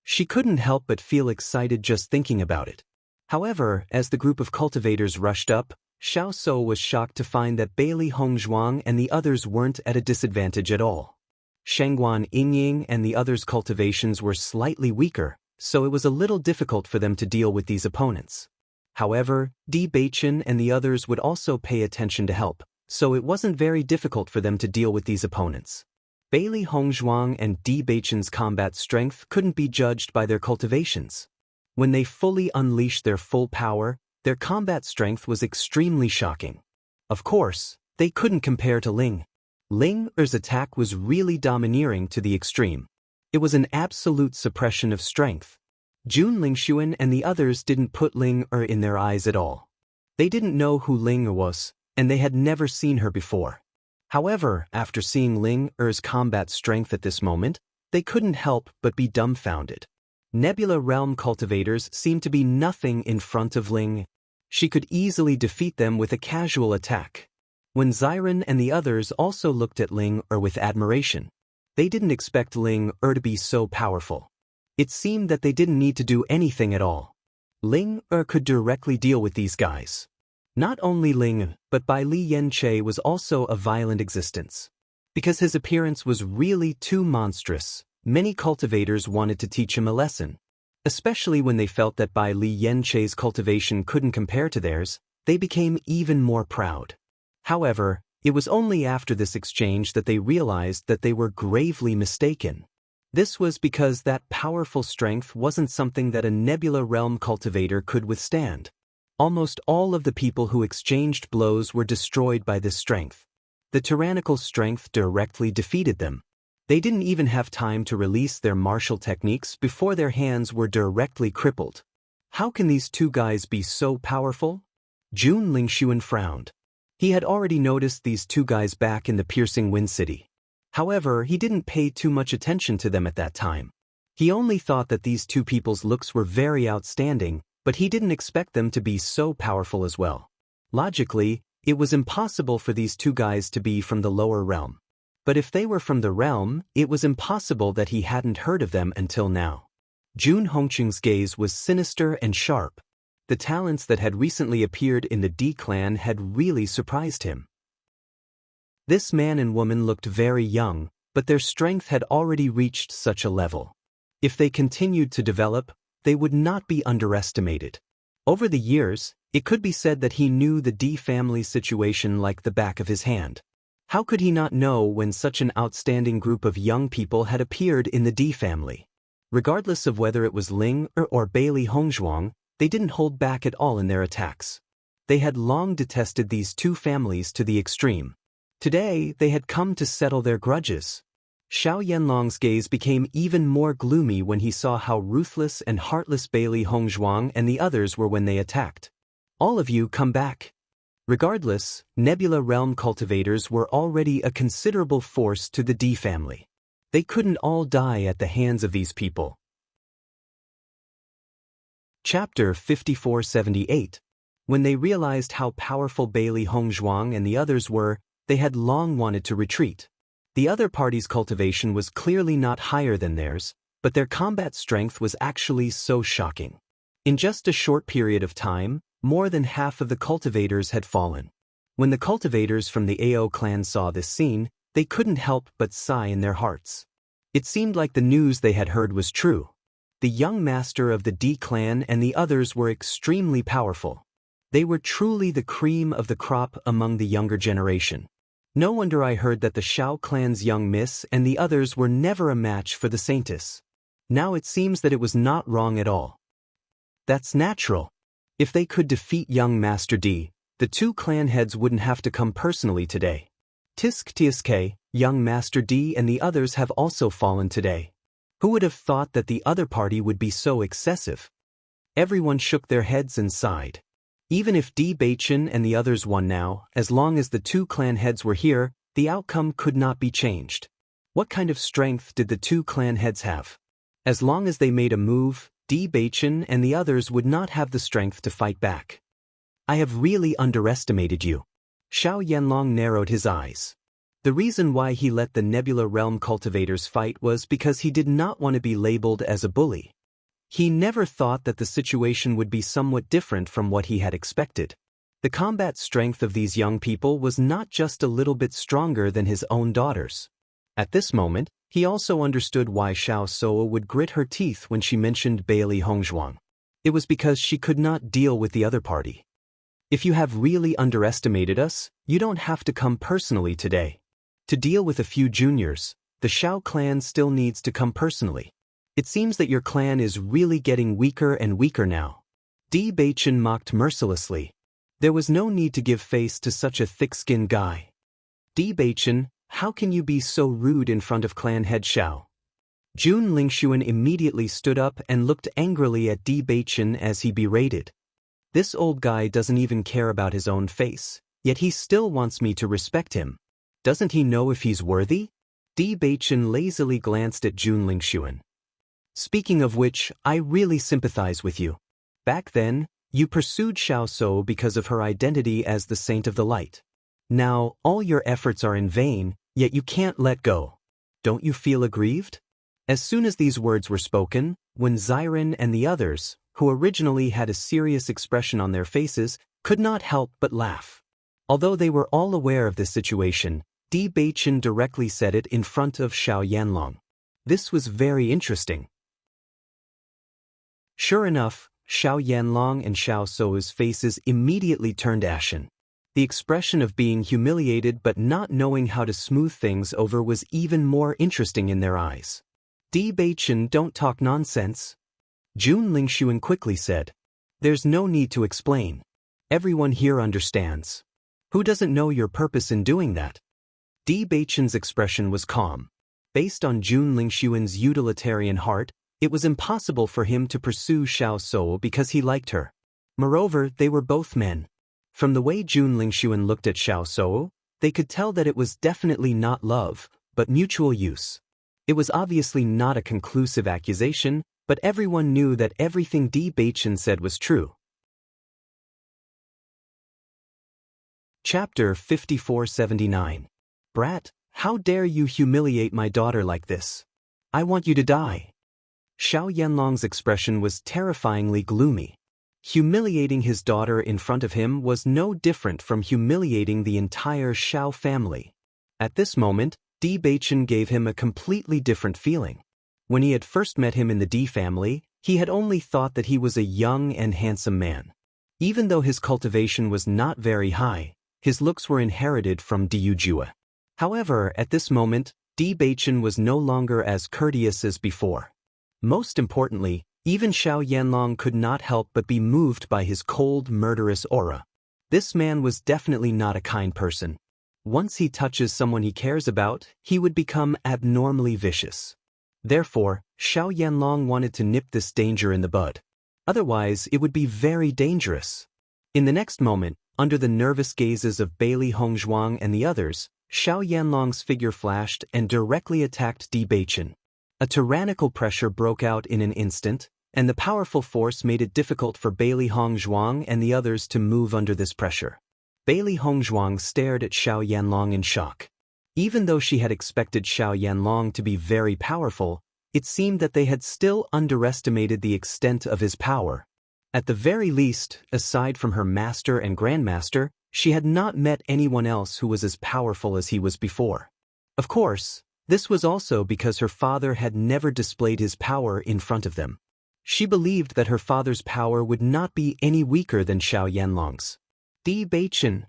She couldn't help but feel excited just thinking about it. However, as the group of cultivators rushed up, Xiao Sou was shocked to find that Bailey Hongzhuang and the others weren't at a disadvantage at all. Shangguan Yingying and the others' cultivations were slightly weaker, so it was a little difficult for them to deal with these opponents. However, Di Beichen and the others would also pay attention to help, so it wasn't very difficult for them to deal with these opponents. Bailey Hongzhuang and Di Beichen's combat strength couldn't be judged by their cultivations. When they fully unleashed their full power, their combat strength was extremely shocking. Of course, they couldn't compare to Ling. Ling Er's attack was really domineering to the extreme. It was an absolute suppression of strength. Jun Lingxuan and the others didn't put Ling Er in their eyes at all. They didn't know who Ling Er was, and they had never seen her before. However, after seeing Ling Er's combat strength at this moment, they couldn't help but be dumbfounded. Nebula Realm cultivators seemed to be nothing in front of Ling. She could easily defeat them with a casual attack. When Xiren and the others also looked at Ling with admiration. They didn't expect Ling to be so powerful. It seemed that they didn't need to do anything at all. Ling could directly deal with these guys. Not only Ling, but Bai Li Yanche was also a violent existence. Because his appearance was really too monstrous, many cultivators wanted to teach him a lesson. Especially when they felt that Bai Li Yanche's cultivation couldn't compare to theirs, they became even more proud. However, it was only after this exchange that they realized that they were gravely mistaken. This was because that powerful strength wasn't something that a Nebula Realm cultivator could withstand. Almost all of the people who exchanged blows were destroyed by this strength. The tyrannical strength directly defeated them. They didn't even have time to release their martial techniques before their hands were directly crippled. How can these two guys be so powerful? Jun Lingxuan frowned. He had already noticed these two guys back in the Piercing Wind City. However, he didn't pay too much attention to them at that time. He only thought that these two people's looks were very outstanding, but he didn't expect them to be so powerful as well. Logically, it was impossible for these two guys to be from the lower realm. But if they were from the realm, it was impossible that he hadn't heard of them until now. Jun Hongqing's gaze was sinister and sharp. The talents that had recently appeared in the D clan had really surprised him. This man and woman looked very young, but their strength had already reached such a level. If they continued to develop, they would not be underestimated. Over the years, it could be said that he knew the D family's situation like the back of his hand. How could he not know when such an outstanding group of young people had appeared in the D family? Regardless of whether it was Ling or Bailey Hongzhuang, they didn't hold back at all in their attacks. They had long detested these two families to the extreme. Today, they had come to settle their grudges. Xiao Yanlong's gaze became even more gloomy when he saw how ruthless and heartless Bailey Hongzhuang and the others were when they attacked. All of you come back. Regardless, Nebula Realm cultivators were already a considerable force to the D family. They couldn't all die at the hands of these people. Chapter 5478. When they realized how powerful Bailey Hongzhuang and the others were, they had long wanted to retreat. The other party's cultivation was clearly not higher than theirs, but their combat strength was actually so shocking. In just a short period of time, more than half of the cultivators had fallen. When the cultivators from the AO clan saw this scene, they couldn't help but sigh in their hearts. It seemed like the news they had heard was true. The young master of the D clan and the others were extremely powerful. They were truly the cream of the crop among the younger generation. No wonder I heard that the Shao clan's young miss and the others were never a match for the Saintess. Now it seems that it was not wrong at all. That's natural. If they could defeat young Master D, the two clan heads wouldn't have to come personally today. Tisk Tsk, young Master D and the others have also fallen today. Who would have thought that the other party would be so excessive? Everyone shook their heads and sighed. Even if D Baichen and the others won now, as long as the two clan heads were here, the outcome could not be changed. What kind of strength did the two clan heads have? As long as they made a move, D Baichen and the others would not have the strength to fight back. I have really underestimated you. Xiao Yanlong narrowed his eyes. The reason why he let the Nebula Realm cultivators fight was because he did not want to be labeled as a bully. He never thought that the situation would be somewhat different from what he had expected. The combat strength of these young people was not just a little bit stronger than his own daughters. At this moment, he also understood why Xiao Soa would grit her teeth when she mentioned Bailey Hongzhuang. It was because she could not deal with the other party. If you have really underestimated us, you don't have to come personally today. To deal with a few juniors, the Shao clan still needs to come personally. It seems that your clan is really getting weaker and weaker now. D Baichen mocked mercilessly. There was no need to give face to such a thick-skinned guy. D Baichen, how can you be so rude in front of clan head Xiao? Jun Lingxuan immediately stood up and looked angrily at D Baichen as he berated. This old guy doesn't even care about his own face, yet he still wants me to respect him. Doesn't he know if he's worthy? D Baichen lazily glanced at Jun Lingxuan. Speaking of which, I really sympathize with you. Back then, You pursued Xiao So because of her identity as the Saint of the Light. Now, all your efforts are in vain, yet you can't let go. Don't you feel aggrieved? As soon as these words were spoken, when Xiren and the others, who originally had a serious expression on their faces, could not help but laugh. Although they were all aware of this situation, Bewitching directly said it in front of Xiao Yanlong. This was very interesting. Sure enough, Xiao Yanlong and Xiao Sou's faces immediately turned ashen. The expression of being humiliated but not knowing how to smooth things over was even more interesting in their eyes. Bewitching, don't talk nonsense. Jun Lingxuan quickly said. There's no need to explain. Everyone here understands. Who doesn't know your purpose in doing that? Bewitching's expression was calm. Based on Jun Lingxuan's utilitarian heart, it was impossible for him to pursue Xiao So because he liked her. Moreover, they were both men. From the way Jun Lingxuan looked at Xiao So, they could tell that it was definitely not love, but mutual use. It was obviously not a conclusive accusation, but everyone knew that everything Bewitching said was true. Chapter 5479. Brat, how dare you humiliate my daughter like this? I want you to die. Xiao Yanlong's expression was terrifyingly gloomy. Humiliating his daughter in front of him was no different from humiliating the entire Xiao family. At this moment, Bewitching gave him a completely different feeling. When he had first met him in the D family, he had only thought that he was a young and handsome man. Even though his cultivation was not very high, his looks were inherited from Diujue. However, at this moment, Bewitching was no longer as courteous as before. Most importantly, even Xiao Yanlong could not help but be moved by his cold, murderous aura. This man was definitely not a kind person. Once he touches someone he cares about, he would become abnormally vicious. Therefore, Xiao Yanlong wanted to nip this danger in the bud. Otherwise, it would be very dangerous. In the next moment, under the nervous gazes of Bailey Hongzhuang and the others, Xiao Yanlong's figure flashed and directly attacked Bewitching. A tyrannical pressure broke out in an instant, and the powerful force made it difficult for Bailey Hongzhuang and the others to move under this pressure. Bailey Hongzhuang stared at Xiao Yanlong in shock. Even though she had expected Xiao Yanlong to be very powerful, it seemed that they had still underestimated the extent of his power. At the very least, aside from her master and grandmaster, she had not met anyone else who was as powerful as he was before. Of course, this was also because her father had never displayed his power in front of them. She believed that her father's power would not be any weaker than Xiao Yanlong's. Bewitching,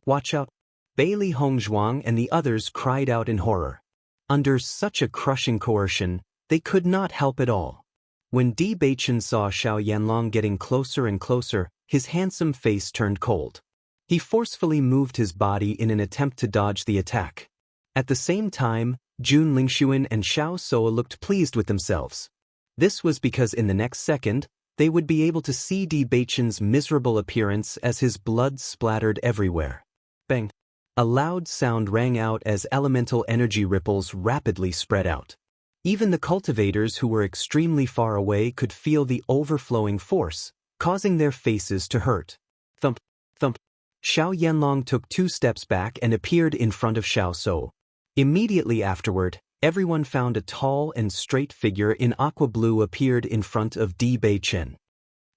watch out! Bailey Hongzhuang and the others cried out in horror. Under such a crushing coercion, they could not help at all. When Bewitching saw Xiao Yanlong getting closer and closer, his handsome face turned cold. He forcefully moved his body in an attempt to dodge the attack. At the same time, Jun Lingxuan and Xiao So looked pleased with themselves. This was because in the next second, they would be able to see Bewitching's miserable appearance as his blood splattered everywhere. Bang! A loud sound rang out as elemental energy ripples rapidly spread out. Even the cultivators who were extremely far away could feel the overflowing force, causing their faces to hurt. Thump, thump. Xiao Yanlong took 2 steps back and appeared in front of Xiao So. Immediately afterward, everyone found a tall and straight figure in aqua blue appeared in front of Bewitching.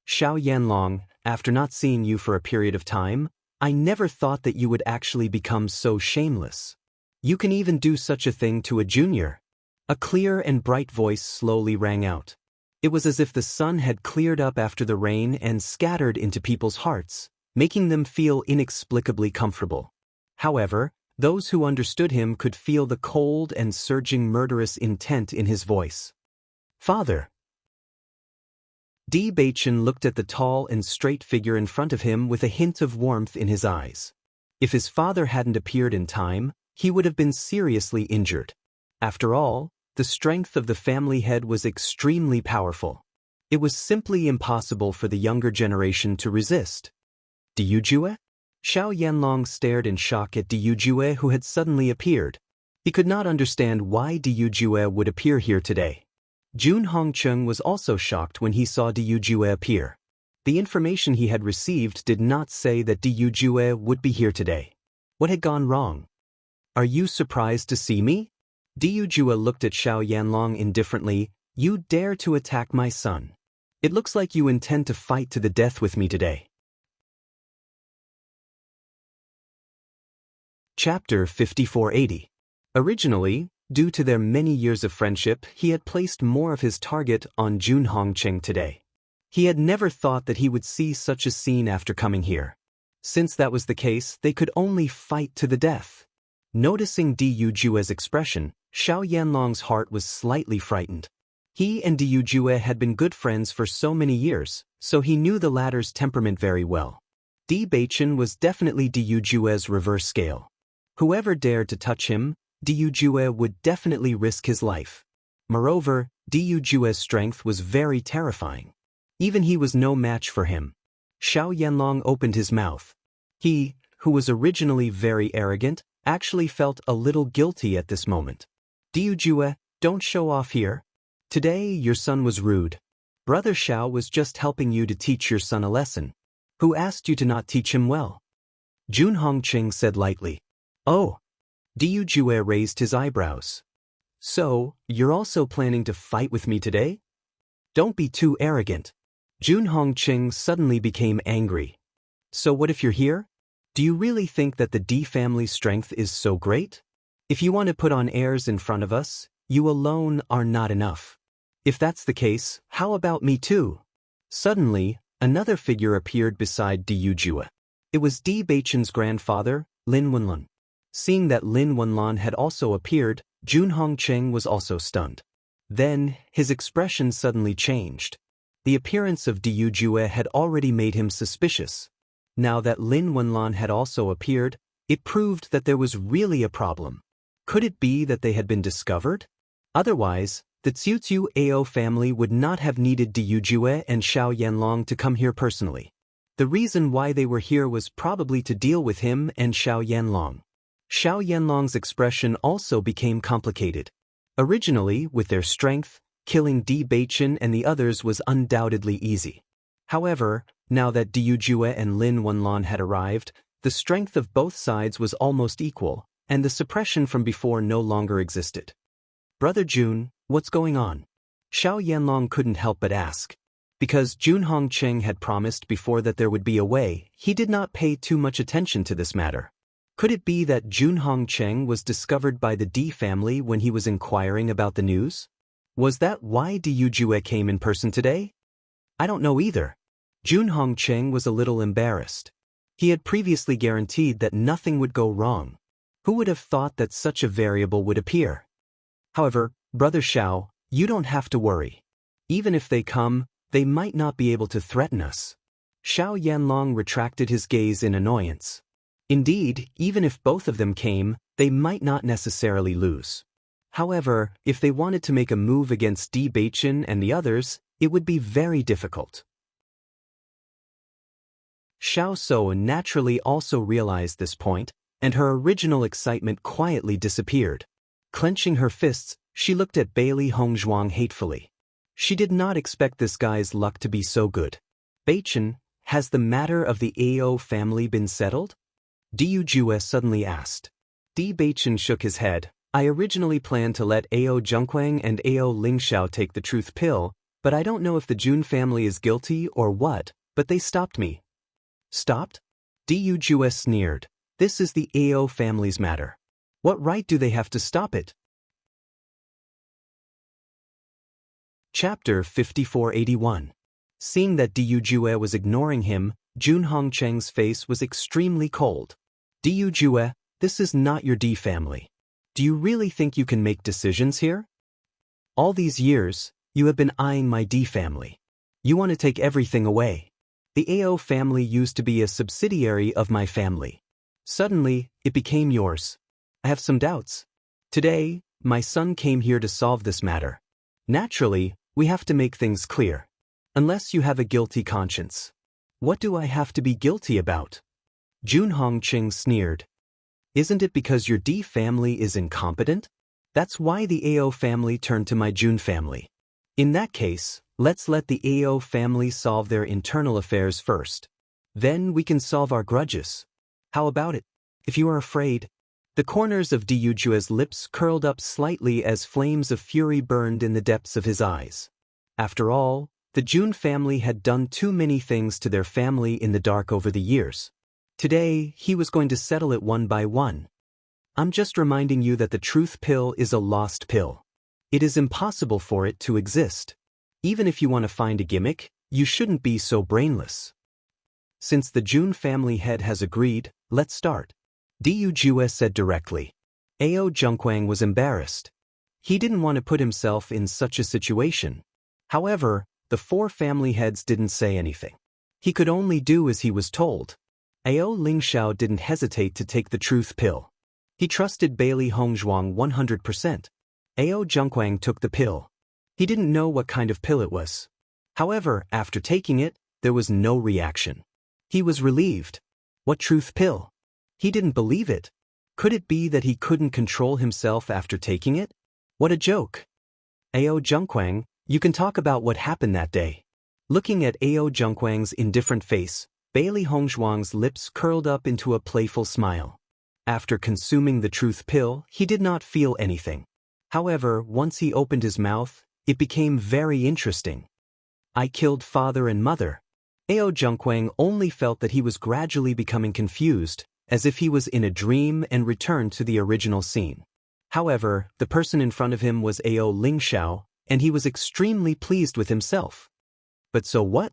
Xiao Yanlong, after not seeing you for a period of time, I never thought that you would actually become so shameless. You can even do such a thing to a junior. A clear and bright voice slowly rang out. It was as if the sun had cleared up after the rain and scattered into people's hearts, making them feel inexplicably comfortable. However, those who understood him could feel the cold and surging murderous intent in his voice. Father! Bewitching looked at the tall and straight figure in front of him with a hint of warmth in his eyes. If his father hadn't appeared in time, he would have been seriously injured. After all, the strength of the family head was extremely powerful. It was simply impossible for the younger generation to resist. Diujue? Xiao Yanlong stared in shock at Diujue, who had suddenly appeared. He could not understand why Diujue would appear here today. Jun Hongcheng was also shocked when he saw Diujue appear. The information he had received did not say that Diyu Jue would be here today. What had gone wrong? Are you surprised to see me? Diyu Jue looked at Xiao Yanlong indifferently. You dare to attack my son. It looks like you intend to fight to the death with me today. Chapter 5480. Originally, due to their many years of friendship, he had placed more of his target on Jun Hongqing today. He had never thought that he would see such a scene after coming here. Since that was the case, they could only fight to the death. Noticing Diyu Jue's expression, Xiao Yanlong's heart was slightly frightened. He and Diyu Jue had been good friends for so many years, so he knew the latter's temperament very well. Bewitching was definitely Diyu Jue's reverse scale. Whoever dared to touch him, Diyu Jue would definitely risk his life. Moreover, Diyu Jue's strength was very terrifying. Even he was no match for him. Xiao Yanlong opened his mouth. He, who was originally very arrogant, actually felt a little guilty at this moment. Diyu Jue, don't show off here. Today your son was rude. Brother Xiao was just helping you to teach your son a lesson. Who asked you to not teach him well? Jun Hongqing said lightly. Oh. Diyu Jue raised his eyebrows. So, you're also planning to fight with me today? Don't be too arrogant. Jun Hongqing suddenly became angry. So what if you're here? Do you really think that the D family's strength is so great? If you want to put on airs in front of us, you alone are not enough. If that's the case, how about me too? Suddenly, another figure appeared beside Diyu Jue. It was Bewitching's grandfather, Lin Wenlan. Seeing that Lin Wenlan had also appeared, Jun Hongqing was also stunned. Then, his expression suddenly changed. The appearance of Diyu Jue had already made him suspicious. Now that Lin Wenlan had also appeared, it proved that there was really a problem. Could it be that they had been discovered? Otherwise, the Tsiutsiu Ao family would not have needed Diyu Jue and Xiao Yanlong to come here personally. The reason why they were here was probably to deal with him and Xiao Yanlong. Xiao Yanlong's expression also became complicated. Originally, with their strength, killing Bewitching and the others was undoubtedly easy. However, now that Diyu Jue and Lin Wenlan had arrived, the strength of both sides was almost equal, and the suppression from before no longer existed. Brother Jun, what's going on? Xiao Yanlong couldn't help but ask. Because Jun Hongqing had promised before that there would be a way, he did not pay too much attention to this matter. Could it be that Jun Hongqing was discovered by the D family when he was inquiring about the news? Was that why Diyu Jue came in person today? I don't know either. Jun Hongqing was a little embarrassed. He had previously guaranteed that nothing would go wrong. Who would have thought that such a variable would appear? However, Brother Xiao, you don't have to worry. Even if they come, they might not be able to threaten us. Xiao Yanlong retracted his gaze in annoyance. Indeed, even if both of them came, they might not necessarily lose. However, if they wanted to make a move against Bewitching and the others, it would be very difficult. Xiao So naturally also realized this point, and her original excitement quietly disappeared. Clenching her fists, she looked at Bailey Hongzhuang hatefully. She did not expect this guy's luck to be so good. Bewitching, has the matter of the Ao family been settled? Diyu Jue suddenly asked. Bewitching shook his head. I originally planned to let Ao Zhongquang and Ao Lingxiao take the truth pill, but I don't know if the Jun family is guilty or what, but they stopped me. Stopped? Diyu Jue sneered. This is the Ao family's matter. What right do they have to stop it? Chapter 5481. Seeing that Diyu Jue was ignoring him, Jun Hongqing's face was extremely cold. Diyu Jue, this is not your D family. Do you really think you can make decisions here? All these years, you have been eyeing my D family. You want to take everything away. The Ao family used to be a subsidiary of my family. Suddenly, it became yours. I have some doubts. Today, my son came here to solve this matter. Naturally, we have to make things clear. Unless you have a guilty conscience. What do I have to be guilty about? Jun Hongqing sneered. Isn't it because your D family is incompetent? That's why the Ao family turned to my Jun family. In that case, Let's let the AO family solve their internal affairs first. Then we can solve our grudges. How about it? If you are afraid. The corners of Diujua's lips curled up slightly as flames of fury burned in the depths of his eyes. After all, the Jun family had done too many things to their family in the dark over the years. Today, he was going to settle it one by one. I'm just reminding you that the truth pill is a lost pill. It is impossible for it to exist. Even if you want to find a gimmick, you shouldn't be so brainless. Since the Jun family head has agreed, let's start. Diujue said directly. Ao Junquang was embarrassed. He didn't want to put himself in such a situation. However, the four family heads didn't say anything. He could only do as he was told. Ao Lingxiao didn't hesitate to take the truth pill. He trusted Bailey Hongzhuang 100%. Ao Junquang took the pill. He didn't know what kind of pill it was. However, after taking it, there was no reaction. He was relieved. What truth pill? He didn't believe it. Could it be that he couldn't control himself after taking it? What a joke. Ao Junquang, you can talk about what happened that day. Looking at Ao Junquang's indifferent face, Bailey Hongzhuang's lips curled up into a playful smile. After consuming the truth pill, he did not feel anything. However, once he opened his mouth, it became very interesting. I killed father and mother. Ao Junquang only felt that he was gradually becoming confused, as if he was in a dream and returned to the original scene. However, the person in front of him was Ao Lingxiao, and he was extremely pleased with himself. But so what?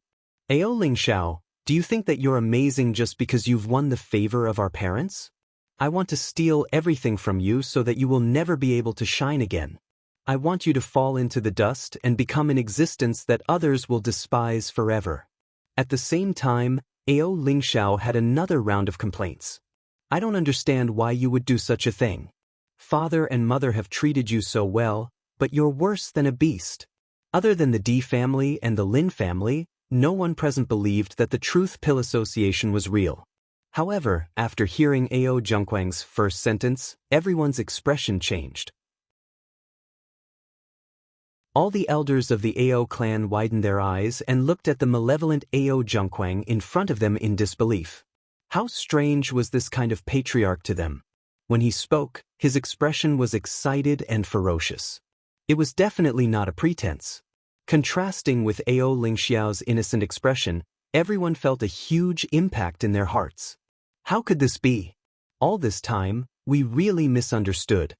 Ao Lingxiao, do you think that you're amazing just because you've won the favor of our parents? I want to steal everything from you so that you will never be able to shine again. I want you to fall into the dust and become an existence that others will despise forever. At the same time, Ao Lingxiao had another round of complaints. I don't understand why you would do such a thing. Father and mother have treated you so well, but you're worse than a beast. Other than the D family and the Lin family, no one present believed that the Truth Pill Association was real. However, after hearing Ao Junquang's first sentence, everyone's expression changed. All the elders of the Ao clan widened their eyes and looked at the malevolent Ao Junquang in front of them in disbelief. How strange was this kind of patriarch to them? When he spoke, his expression was excited and ferocious. It was definitely not a pretense. Contrasting with Ao Lingxiao's innocent expression, everyone felt a huge impact in their hearts. How could this be? All this time, we really misunderstood.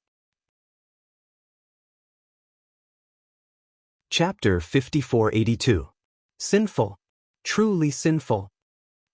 Chapter 5482. Sinful. Truly sinful.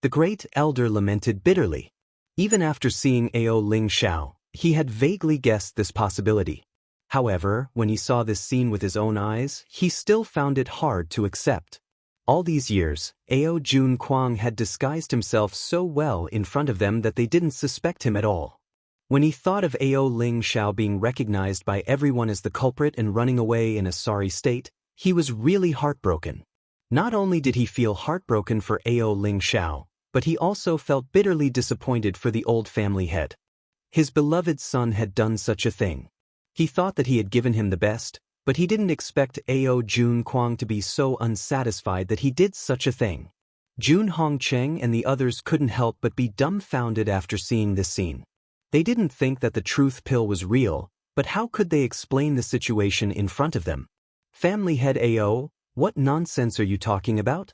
The great elder lamented bitterly. Even after seeing Ao Lingxiao, he had vaguely guessed this possibility. However, when he saw this scene with his own eyes, he still found it hard to accept. All these years, Ao Junquang had disguised himself so well in front of them that they didn't suspect him at all. When he thought of Ao Lingxiao being recognized by everyone as the culprit and running away in a sorry state, he was really heartbroken. Not only did he feel heartbroken for Ao Lingxiao, but he also felt bitterly disappointed for the old family head. His beloved son had done such a thing. He thought that he had given him the best, but he didn't expect Ao Junquang to be so unsatisfied that he did such a thing. Jun Hongcheng and the others couldn't help but be dumbfounded after seeing this scene. They didn't think that the truth pill was real, but how could they explain the situation in front of them? Family head Ao, what nonsense are you talking about?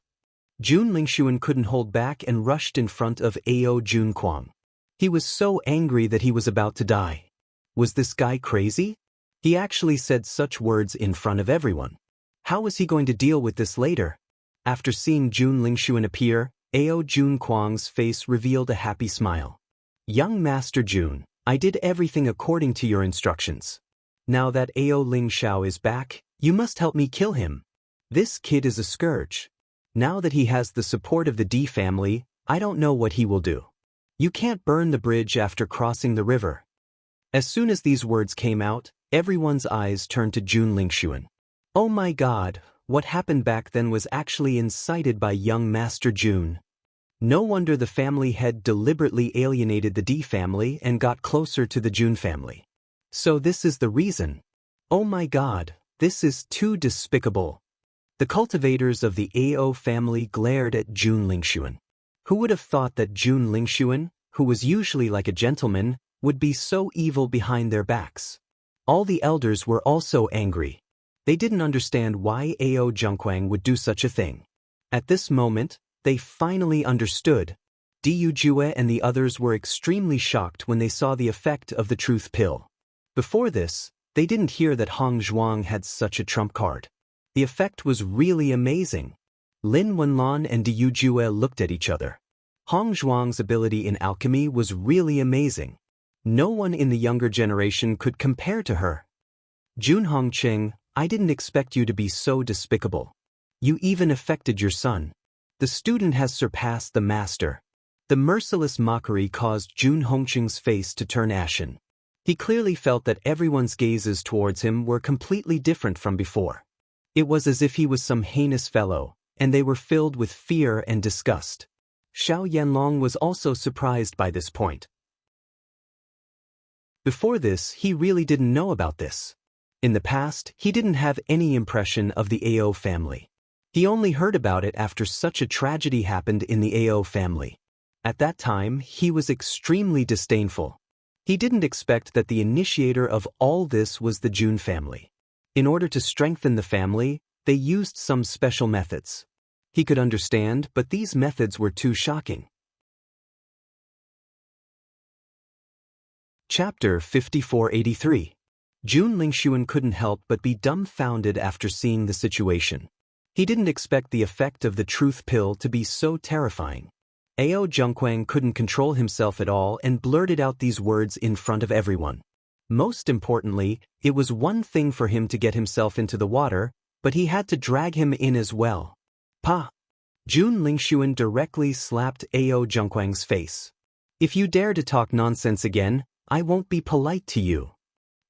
Jun Lingxuan couldn't hold back and rushed in front of Ao Junquang. He was so angry that he was about to die. Was this guy crazy? He actually said such words in front of everyone. How was he going to deal with this later? After seeing Jun Lingxuan appear, Ao Junquang's face revealed a happy smile. Young Master Jun, I did everything according to your instructions. Now that Ao Lingxiao is back, you must help me kill him. This kid is a scourge. Now that he has the support of the D family, I don't know what he will do. You can't burn the bridge after crossing the river. As soon as these words came out, everyone's eyes turned to Jun Lingxuan. Oh my God, what happened back then was actually incited by young Master Jun. No wonder the family head deliberately alienated the D family and got closer to the Jun family. So this is the reason. Oh my God, this is too despicable. The cultivators of the Ao family glared at Jun Lingshuan. Who would have thought that Jun Lingshuan, who was usually like a gentleman, would be so evil behind their backs? All the elders were also angry. They didn't understand why Ao Zhengquang would do such a thing. At this moment, they finally understood. Diyu Jue and the others were extremely shocked when they saw the effect of the truth pill. Before this, they didn't hear that Hong Zhuang had such a trump card. The effect was really amazing. Lin Wenlan and Diyu Jue looked at each other. Hong Zhuang's ability in alchemy was really amazing. No one in the younger generation could compare to her. Jun Hongqing, I didn't expect you to be so despicable. You even affected your son. The student has surpassed the master. The merciless mockery caused Jun Hongqing's face to turn ashen. He clearly felt that everyone's gazes towards him were completely different from before. It was as if he was some heinous fellow, and they were filled with fear and disgust. Xiao Yanlong was also surprised by this point. Before this, he really didn't know about this. In the past, he didn't have any impression of the Ao family. He only heard about it after such a tragedy happened in the Ao family. At that time, he was extremely disdainful. He didn't expect that the initiator of all this was the Jun family. In order to strengthen the family, they used some special methods. He could understand, but these methods were too shocking. Chapter 5483. Jun Lingshuan couldn't help but be dumbfounded after seeing the situation. He didn't expect the effect of the truth pill to be so terrifying. Ao Zhengquang couldn't control himself at all and blurted out these words in front of everyone. Most importantly, it was one thing for him to get himself into the water, but he had to drag him in as well. Pa! Jun Lingshuan directly slapped Ao Zhengquang's face. If you dare to talk nonsense again, I won't be polite to you.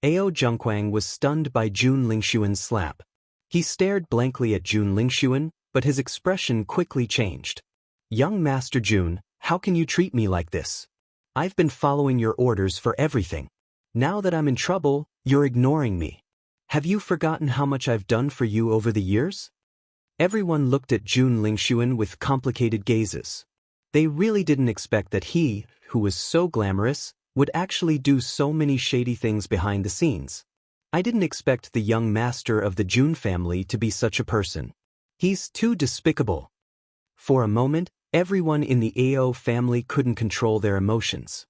Ao Zhengquang was stunned by Jun Lingshuan's slap. He stared blankly at Jun Lingshuan, but his expression quickly changed. Young Master Jun, how can you treat me like this? I've been following your orders for everything. Now that I'm in trouble, you're ignoring me. Have you forgotten how much I've done for you over the years? Everyone looked at Jun Lingshuan with complicated gazes. They really didn't expect that he, who was so glamorous, would actually do so many shady things behind the scenes. I didn't expect the young master of the Jun family to be such a person. He's too despicable. For a moment, everyone in the Ao family couldn't control their emotions.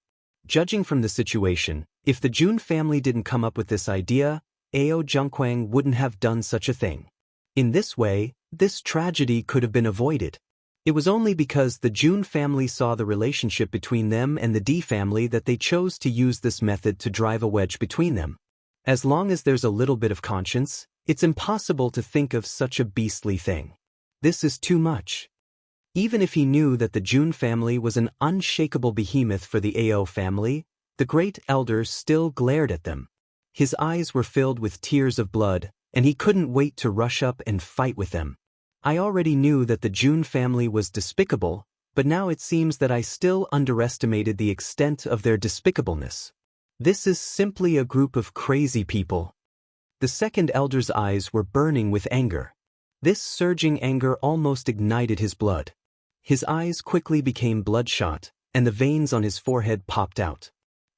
Judging from the situation, if the Jun family didn't come up with this idea, Ao Zhengquang wouldn't have done such a thing. In this way, this tragedy could have been avoided. It was only because the Jun family saw the relationship between them and the D family that they chose to use this method to drive a wedge between them. As long as there's a little bit of conscience, it's impossible to think of such a beastly thing. This is too much. Even if he knew that the Jun family was an unshakable behemoth for the Ao family, the great elder still glared at them. His eyes were filled with tears of blood, and he couldn't wait to rush up and fight with them. I already knew that the Jun family was despicable, but now it seems that I still underestimated the extent of their despicableness. This is simply a group of crazy people. The second elder's eyes were burning with anger. This surging anger almost ignited his blood. His eyes quickly became bloodshot, and the veins on his forehead popped out.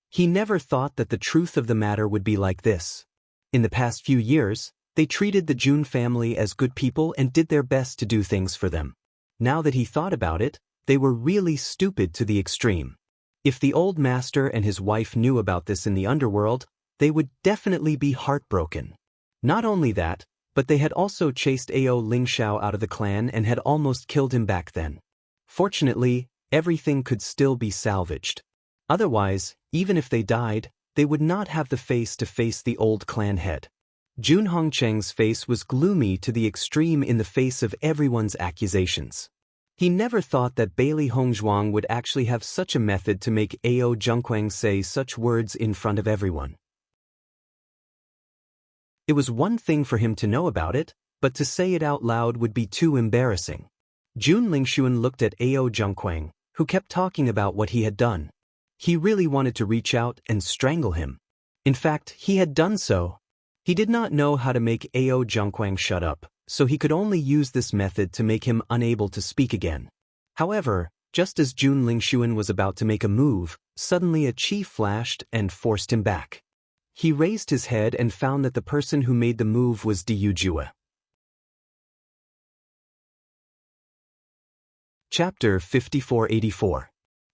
He never thought that the truth of the matter would be like this. In the past few years, they treated the Jun family as good people and did their best to do things for them. Now that he thought about it, they were really stupid to the extreme. If the old master and his wife knew about this in the underworld, they would definitely be heartbroken. Not only that, but they had also chased Ao Lingxiao out of the clan and had almost killed him back then. Fortunately, everything could still be salvaged. Otherwise, even if they died, they would not have the face to face the old clan head. Jun Hongcheng's face was gloomy to the extreme in the face of everyone's accusations. He never thought that Bailey Hongzhuang would actually have such a method to make Ao Zhengquang say such words in front of everyone. It was one thing for him to know about it, but to say it out loud would be too embarrassing. Jun Lingshuan looked at Ao Zhengquang, who kept talking about what he had done. He really wanted to reach out and strangle him. In fact, he had done so. He did not know how to make Ao Zhengquang shut up, so he could only use this method to make him unable to speak again. However, just as Jun Lingshuan was about to make a move, suddenly a chi flashed and forced him back. He raised his head and found that the person who made the move was Diyu Jue. Chapter 5484.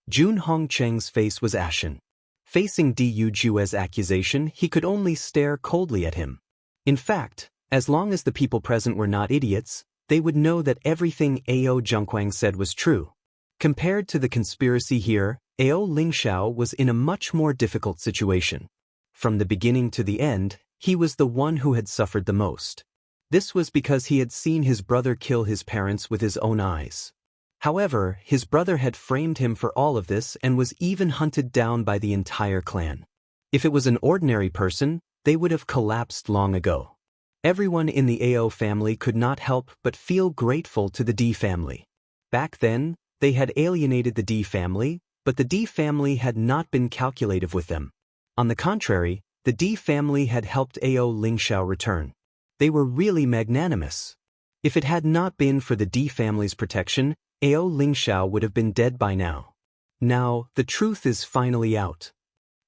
Jun Hongcheng's face was ashen. Facing Diyu Jue's accusation, he could only stare coldly at him. In fact, as long as the people present were not idiots, they would know that everything Ao Zhengquang said was true. Compared to the conspiracy here, Ao Lingxiao was in a much more difficult situation. From the beginning to the end, he was the one who had suffered the most. This was because he had seen his brother kill his parents with his own eyes. However, his brother had framed him for all of this and was even hunted down by the entire clan. If it was an ordinary person, they would have collapsed long ago. Everyone in the Ao family could not help but feel grateful to the D family. Back then, they had alienated the D family, but the D family had not been calculative with them. On the contrary, the D family had helped Ao Lingxiao return. They were really magnanimous. If it had not been for the D family's protection, Ao Lingxiao would have been dead by now. Now, the truth is finally out.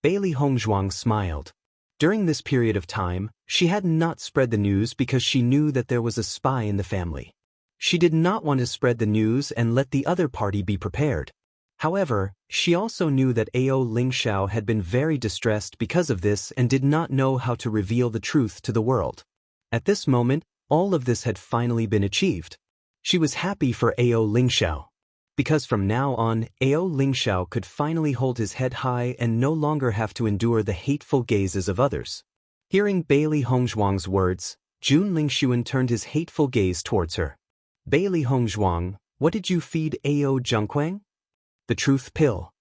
Bailey Hongzhuang smiled. During this period of time, she had not spread the news because she knew that there was a spy in the family. She did not want to spread the news and let the other party be prepared. However, she also knew that Ao Lingxiao had been very distressed because of this and did not know how to reveal the truth to the world. At this moment, all of this had finally been achieved. She was happy for Ao Lingxiao. Because from now on, Ao Lingxiao could finally hold his head high and no longer have to endure the hateful gazes of others. Hearing Bailey Hongzhuang's words, Jun Lingshuan turned his hateful gaze towards her. Bailey Hongzhuang, what did you feed Ao Zhengquang? The truth pill.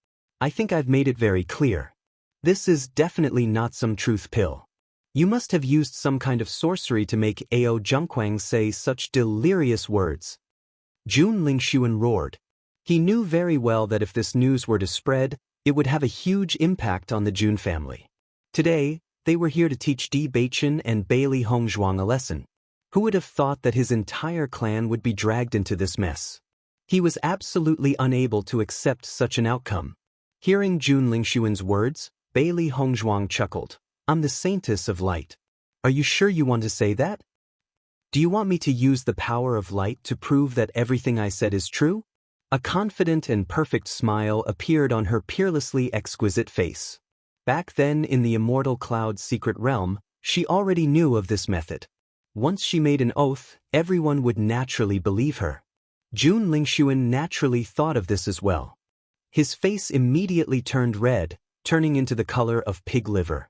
I think I've made it very clear. This is definitely not some truth pill. You must have used some kind of sorcery to make Ao Zhengquang say such delirious words. Jun Lingshuan roared. He knew very well that if this news were to spread, it would have a huge impact on the Jun family. Today, they were here to teach Bewitching and Bailey Hongzhuang a lesson. Who would have thought that his entire clan would be dragged into this mess? He was absolutely unable to accept such an outcome. Hearing Jun Lingshuan's words, Bailey Hongzhuang chuckled. I'm the saintess of light. Are you sure you want to say that? Do you want me to use the power of light to prove that everything I said is true? A confident and perfect smile appeared on her peerlessly exquisite face. Back then in the immortal cloud's secret realm, she already knew of this method. Once she made an oath, everyone would naturally believe her. Jun Lingshuan naturally thought of this as well. His face immediately turned red, turning into the color of pig liver.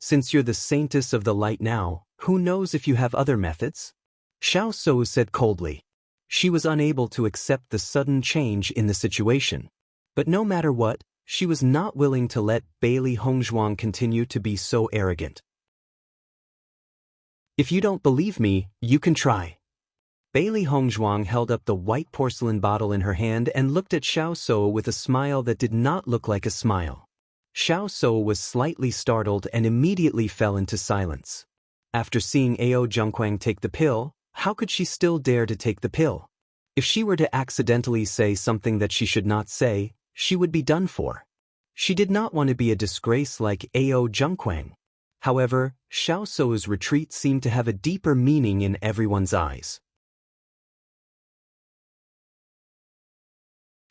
Since you're the saintess of the light now, who knows if you have other methods? Xiao Sou said coldly. She was unable to accept the sudden change in the situation. But no matter what, she was not willing to let Bailey Hongzhuang continue to be so arrogant. If you don't believe me, you can try. Bailey Hongzhuang held up the white porcelain bottle in her hand and looked at Xiao Sou with a smile that did not look like a smile. Xiao Sou was slightly startled and immediately fell into silence. After seeing Ao Zhengquang take the pill, how could she still dare to take the pill? If she were to accidentally say something that she should not say, she would be done for. She did not want to be a disgrace like Ao Zhengquang. However, Xiao Sou's retreat seemed to have a deeper meaning in everyone's eyes.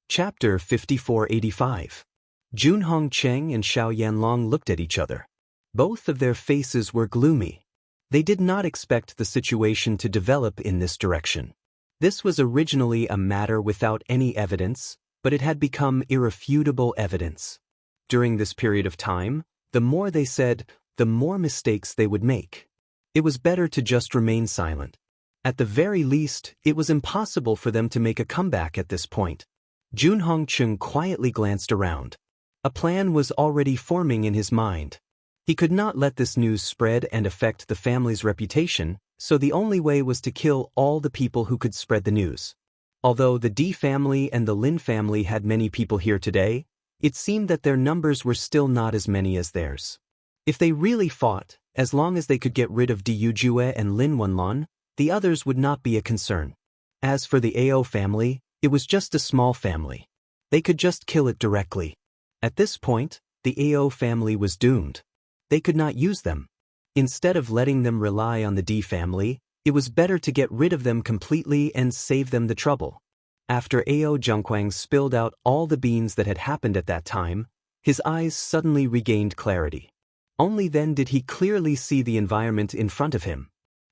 Chapter 5485. Jun Hongcheng and Xiao Yanlong looked at each other. Both of their faces were gloomy. They did not expect the situation to develop in this direction. This was originally a matter without any evidence, but it had become irrefutable evidence. During this period of time, the more they said, the more mistakes they would make. It was better to just remain silent. At the very least, it was impossible for them to make a comeback at this point. Jun Hongcheng quietly glanced around. A plan was already forming in his mind. He could not let this news spread and affect the family's reputation, so the only way was to kill all the people who could spread the news. Although the D family and the Lin family had many people here today, it seemed that their numbers were still not as many as theirs. If they really fought, as long as they could get rid of Diyu Jue and Lin Wenlon, the others would not be a concern. As for the Ao family, it was just a small family. They could just kill it directly. At this point, the Ao family was doomed. They could not use them. Instead of letting them rely on the D family, it was better to get rid of them completely and save them the trouble. After Ao Zhengquang spilled out all the beans that had happened at that time, his eyes suddenly regained clarity. Only then did he clearly see the environment in front of him.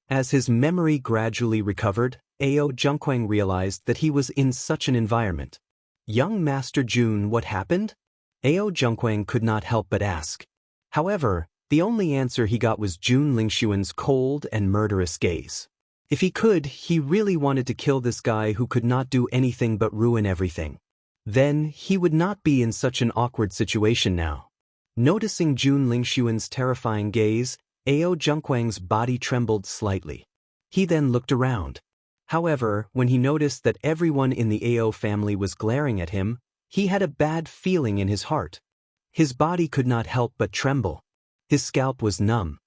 As his memory gradually recovered, Ao Zhengquang realized that he was in such an environment. Young Master Jun, what happened? Ao Zhengquang could not help but ask. However, the only answer he got was Jun Lingshuan's cold and murderous gaze. If he could, he really wanted to kill this guy who could not do anything but ruin everything. Then, he would not be in such an awkward situation now. Noticing Jun Lingshuan's terrifying gaze, Ao Zhengquang's body trembled slightly. He then looked around. However, when he noticed that everyone in the Ao family was glaring at him, he had a bad feeling in his heart. His body could not help but tremble. His scalp was numb.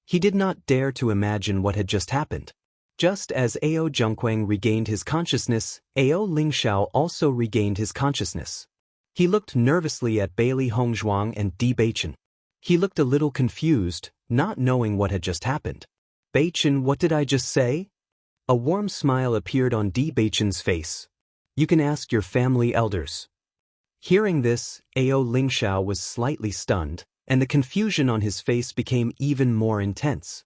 He did not dare to imagine what had just happened. Just as Ao Zhengquang regained his consciousness, Ao Lingxiao also regained his consciousness. He looked nervously at Bailey Hongzhuang and Di Beichen. He looked a little confused, not knowing what had just happened. Beichen, what did I just say? A warm smile appeared on Di Beichen's face. You can ask your family elders. Hearing this, Ao Lingxiao was slightly stunned, and the confusion on his face became even more intense.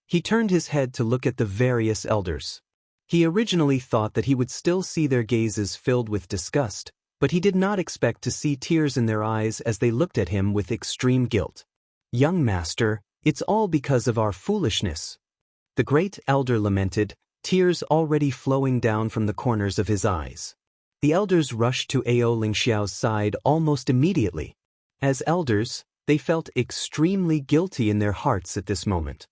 He turned his head to look at the various elders. He originally thought that he would still see their gazes filled with disgust, but he did not expect to see tears in their eyes as they looked at him with extreme guilt. Young master, it's all because of our foolishness. The great elder lamented, tears already flowing down from the corners of his eyes. The elders rushed to Ao Lingxiao's side almost immediately. As elders, they felt extremely guilty in their hearts at this moment.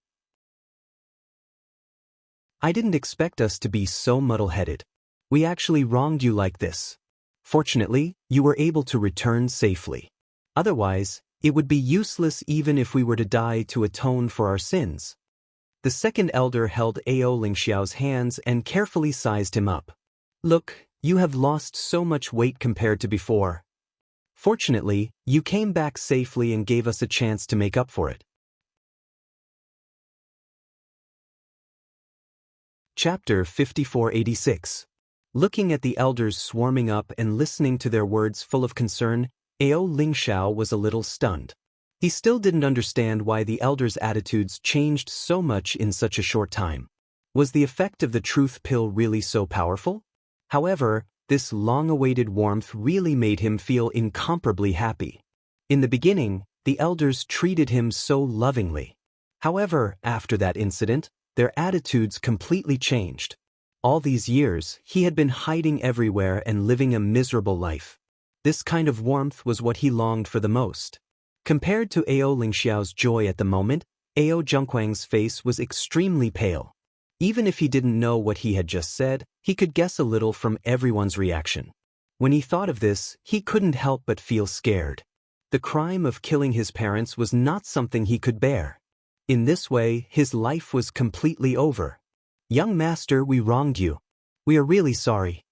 I didn't expect us to be so muddle-headed. We actually wronged you like this. Fortunately, you were able to return safely. Otherwise, it would be useless even if we were to die to atone for our sins. The second elder held Ao Lingxiao's hands and carefully sized him up. Look, you have lost so much weight compared to before. Fortunately, you came back safely and gave us a chance to make up for it. Chapter 5486. Looking at the elders swarming up and listening to their words full of concern, Ao Lingxiao was a little stunned. He still didn't understand why the elders' attitudes changed so much in such a short time. Was the effect of the truth pill really so powerful? However, this long-awaited warmth really made him feel incomparably happy. In the beginning, the elders treated him so lovingly. However, after that incident, their attitudes completely changed. All these years, he had been hiding everywhere and living a miserable life. This kind of warmth was what he longed for the most. Compared to Ao Lingxiao's joy at the moment, Ao Zhengquang's face was extremely pale. Even if he didn't know what he had just said, he could guess a little from everyone's reaction. When he thought of this, he couldn't help but feel scared. The crime of killing his parents was not something he could bear. In this way, his life was completely over. Young master, we wronged you. We are really sorry.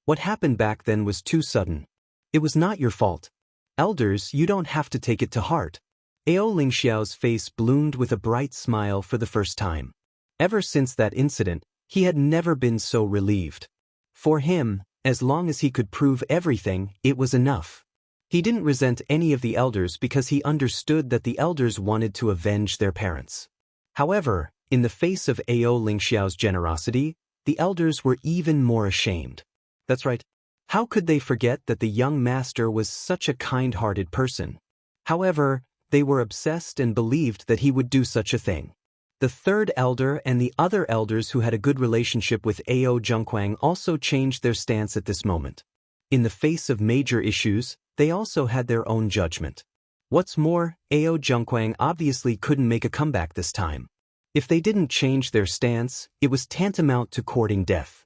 What happened back then was too sudden. It was not your fault. Elders, you don't have to take it to heart. Ao Lingxiao's face bloomed with a bright smile for the first time. Ever since that incident, he had never been so relieved. For him, as long as he could prove everything, it was enough. He didn't resent any of the elders because he understood that the elders wanted to avenge their parents. However, in the face of Ao Lingxiao's generosity, the elders were even more ashamed. That's right. How could they forget that the young master was such a kind-hearted person? However, they were obsessed and believed that he would do such a thing. The third elder and the other elders who had a good relationship with Ao Zhengquang also changed their stance at this moment. In the face of major issues, they also had their own judgment. What's more, Ao Zhengquang obviously couldn't make a comeback this time. If they didn't change their stance, it was tantamount to courting death.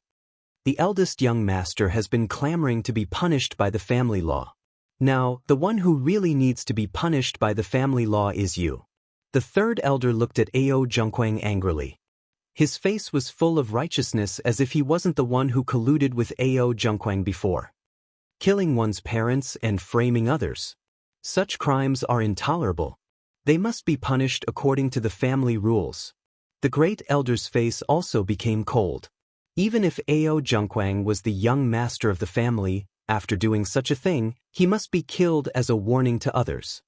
The eldest young master has been clamoring to be punished by the family law. Now, the one who really needs to be punished by the family law is you. The third elder looked at Ao Zhengquang angrily. His face was full of righteousness as if he wasn't the one who colluded with Ao Zhengquang before. Killing one's parents and framing others. Such crimes are intolerable. They must be punished according to the family rules. The great elder's face also became cold. Even if Ao Zhengquang was the young master of the family, after doing such a thing, he must be killed as a warning to others.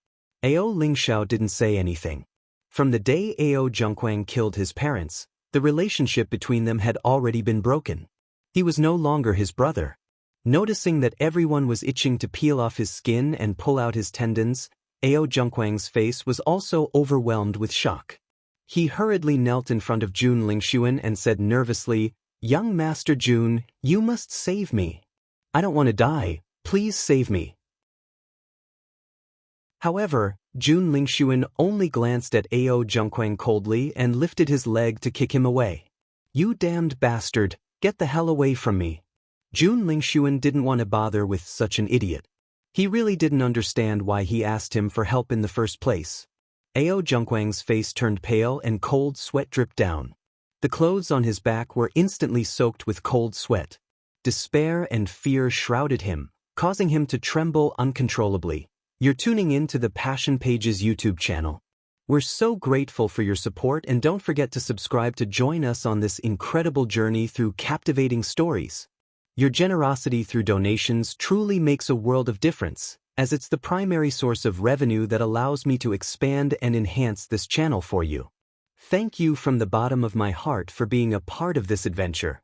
Ao Lingxiao didn't say anything. From the day Ao Zhengquang killed his parents, the relationship between them had already been broken. He was no longer his brother. Noticing that everyone was itching to peel off his skin and pull out his tendons, Ao Zhengquang's face was also overwhelmed with shock. He hurriedly knelt in front of Jun Lingxuan and said nervously, "Young Master Jun, you must save me. I don't want to die, please save me." However, Jun Lingxuan only glanced at Ao Zhengquang coldly and lifted his leg to kick him away. "You damned bastard, get the hell away from me." Jun Lingxuan didn't want to bother with such an idiot. He really didn't understand why he asked him for help in the first place. Ao Zhengquang's face turned pale and cold sweat dripped down. The clothes on his back were instantly soaked with cold sweat. Despair and fear shrouded him, causing him to tremble uncontrollably. You're tuning in to the Passion Pages YouTube channel. We're so grateful for your support, and don't forget to subscribe to join us on this incredible journey through captivating stories. Your generosity through donations truly makes a world of difference, as it's the primary source of revenue that allows me to expand and enhance this channel for you. Thank you from the bottom of my heart for being a part of this adventure.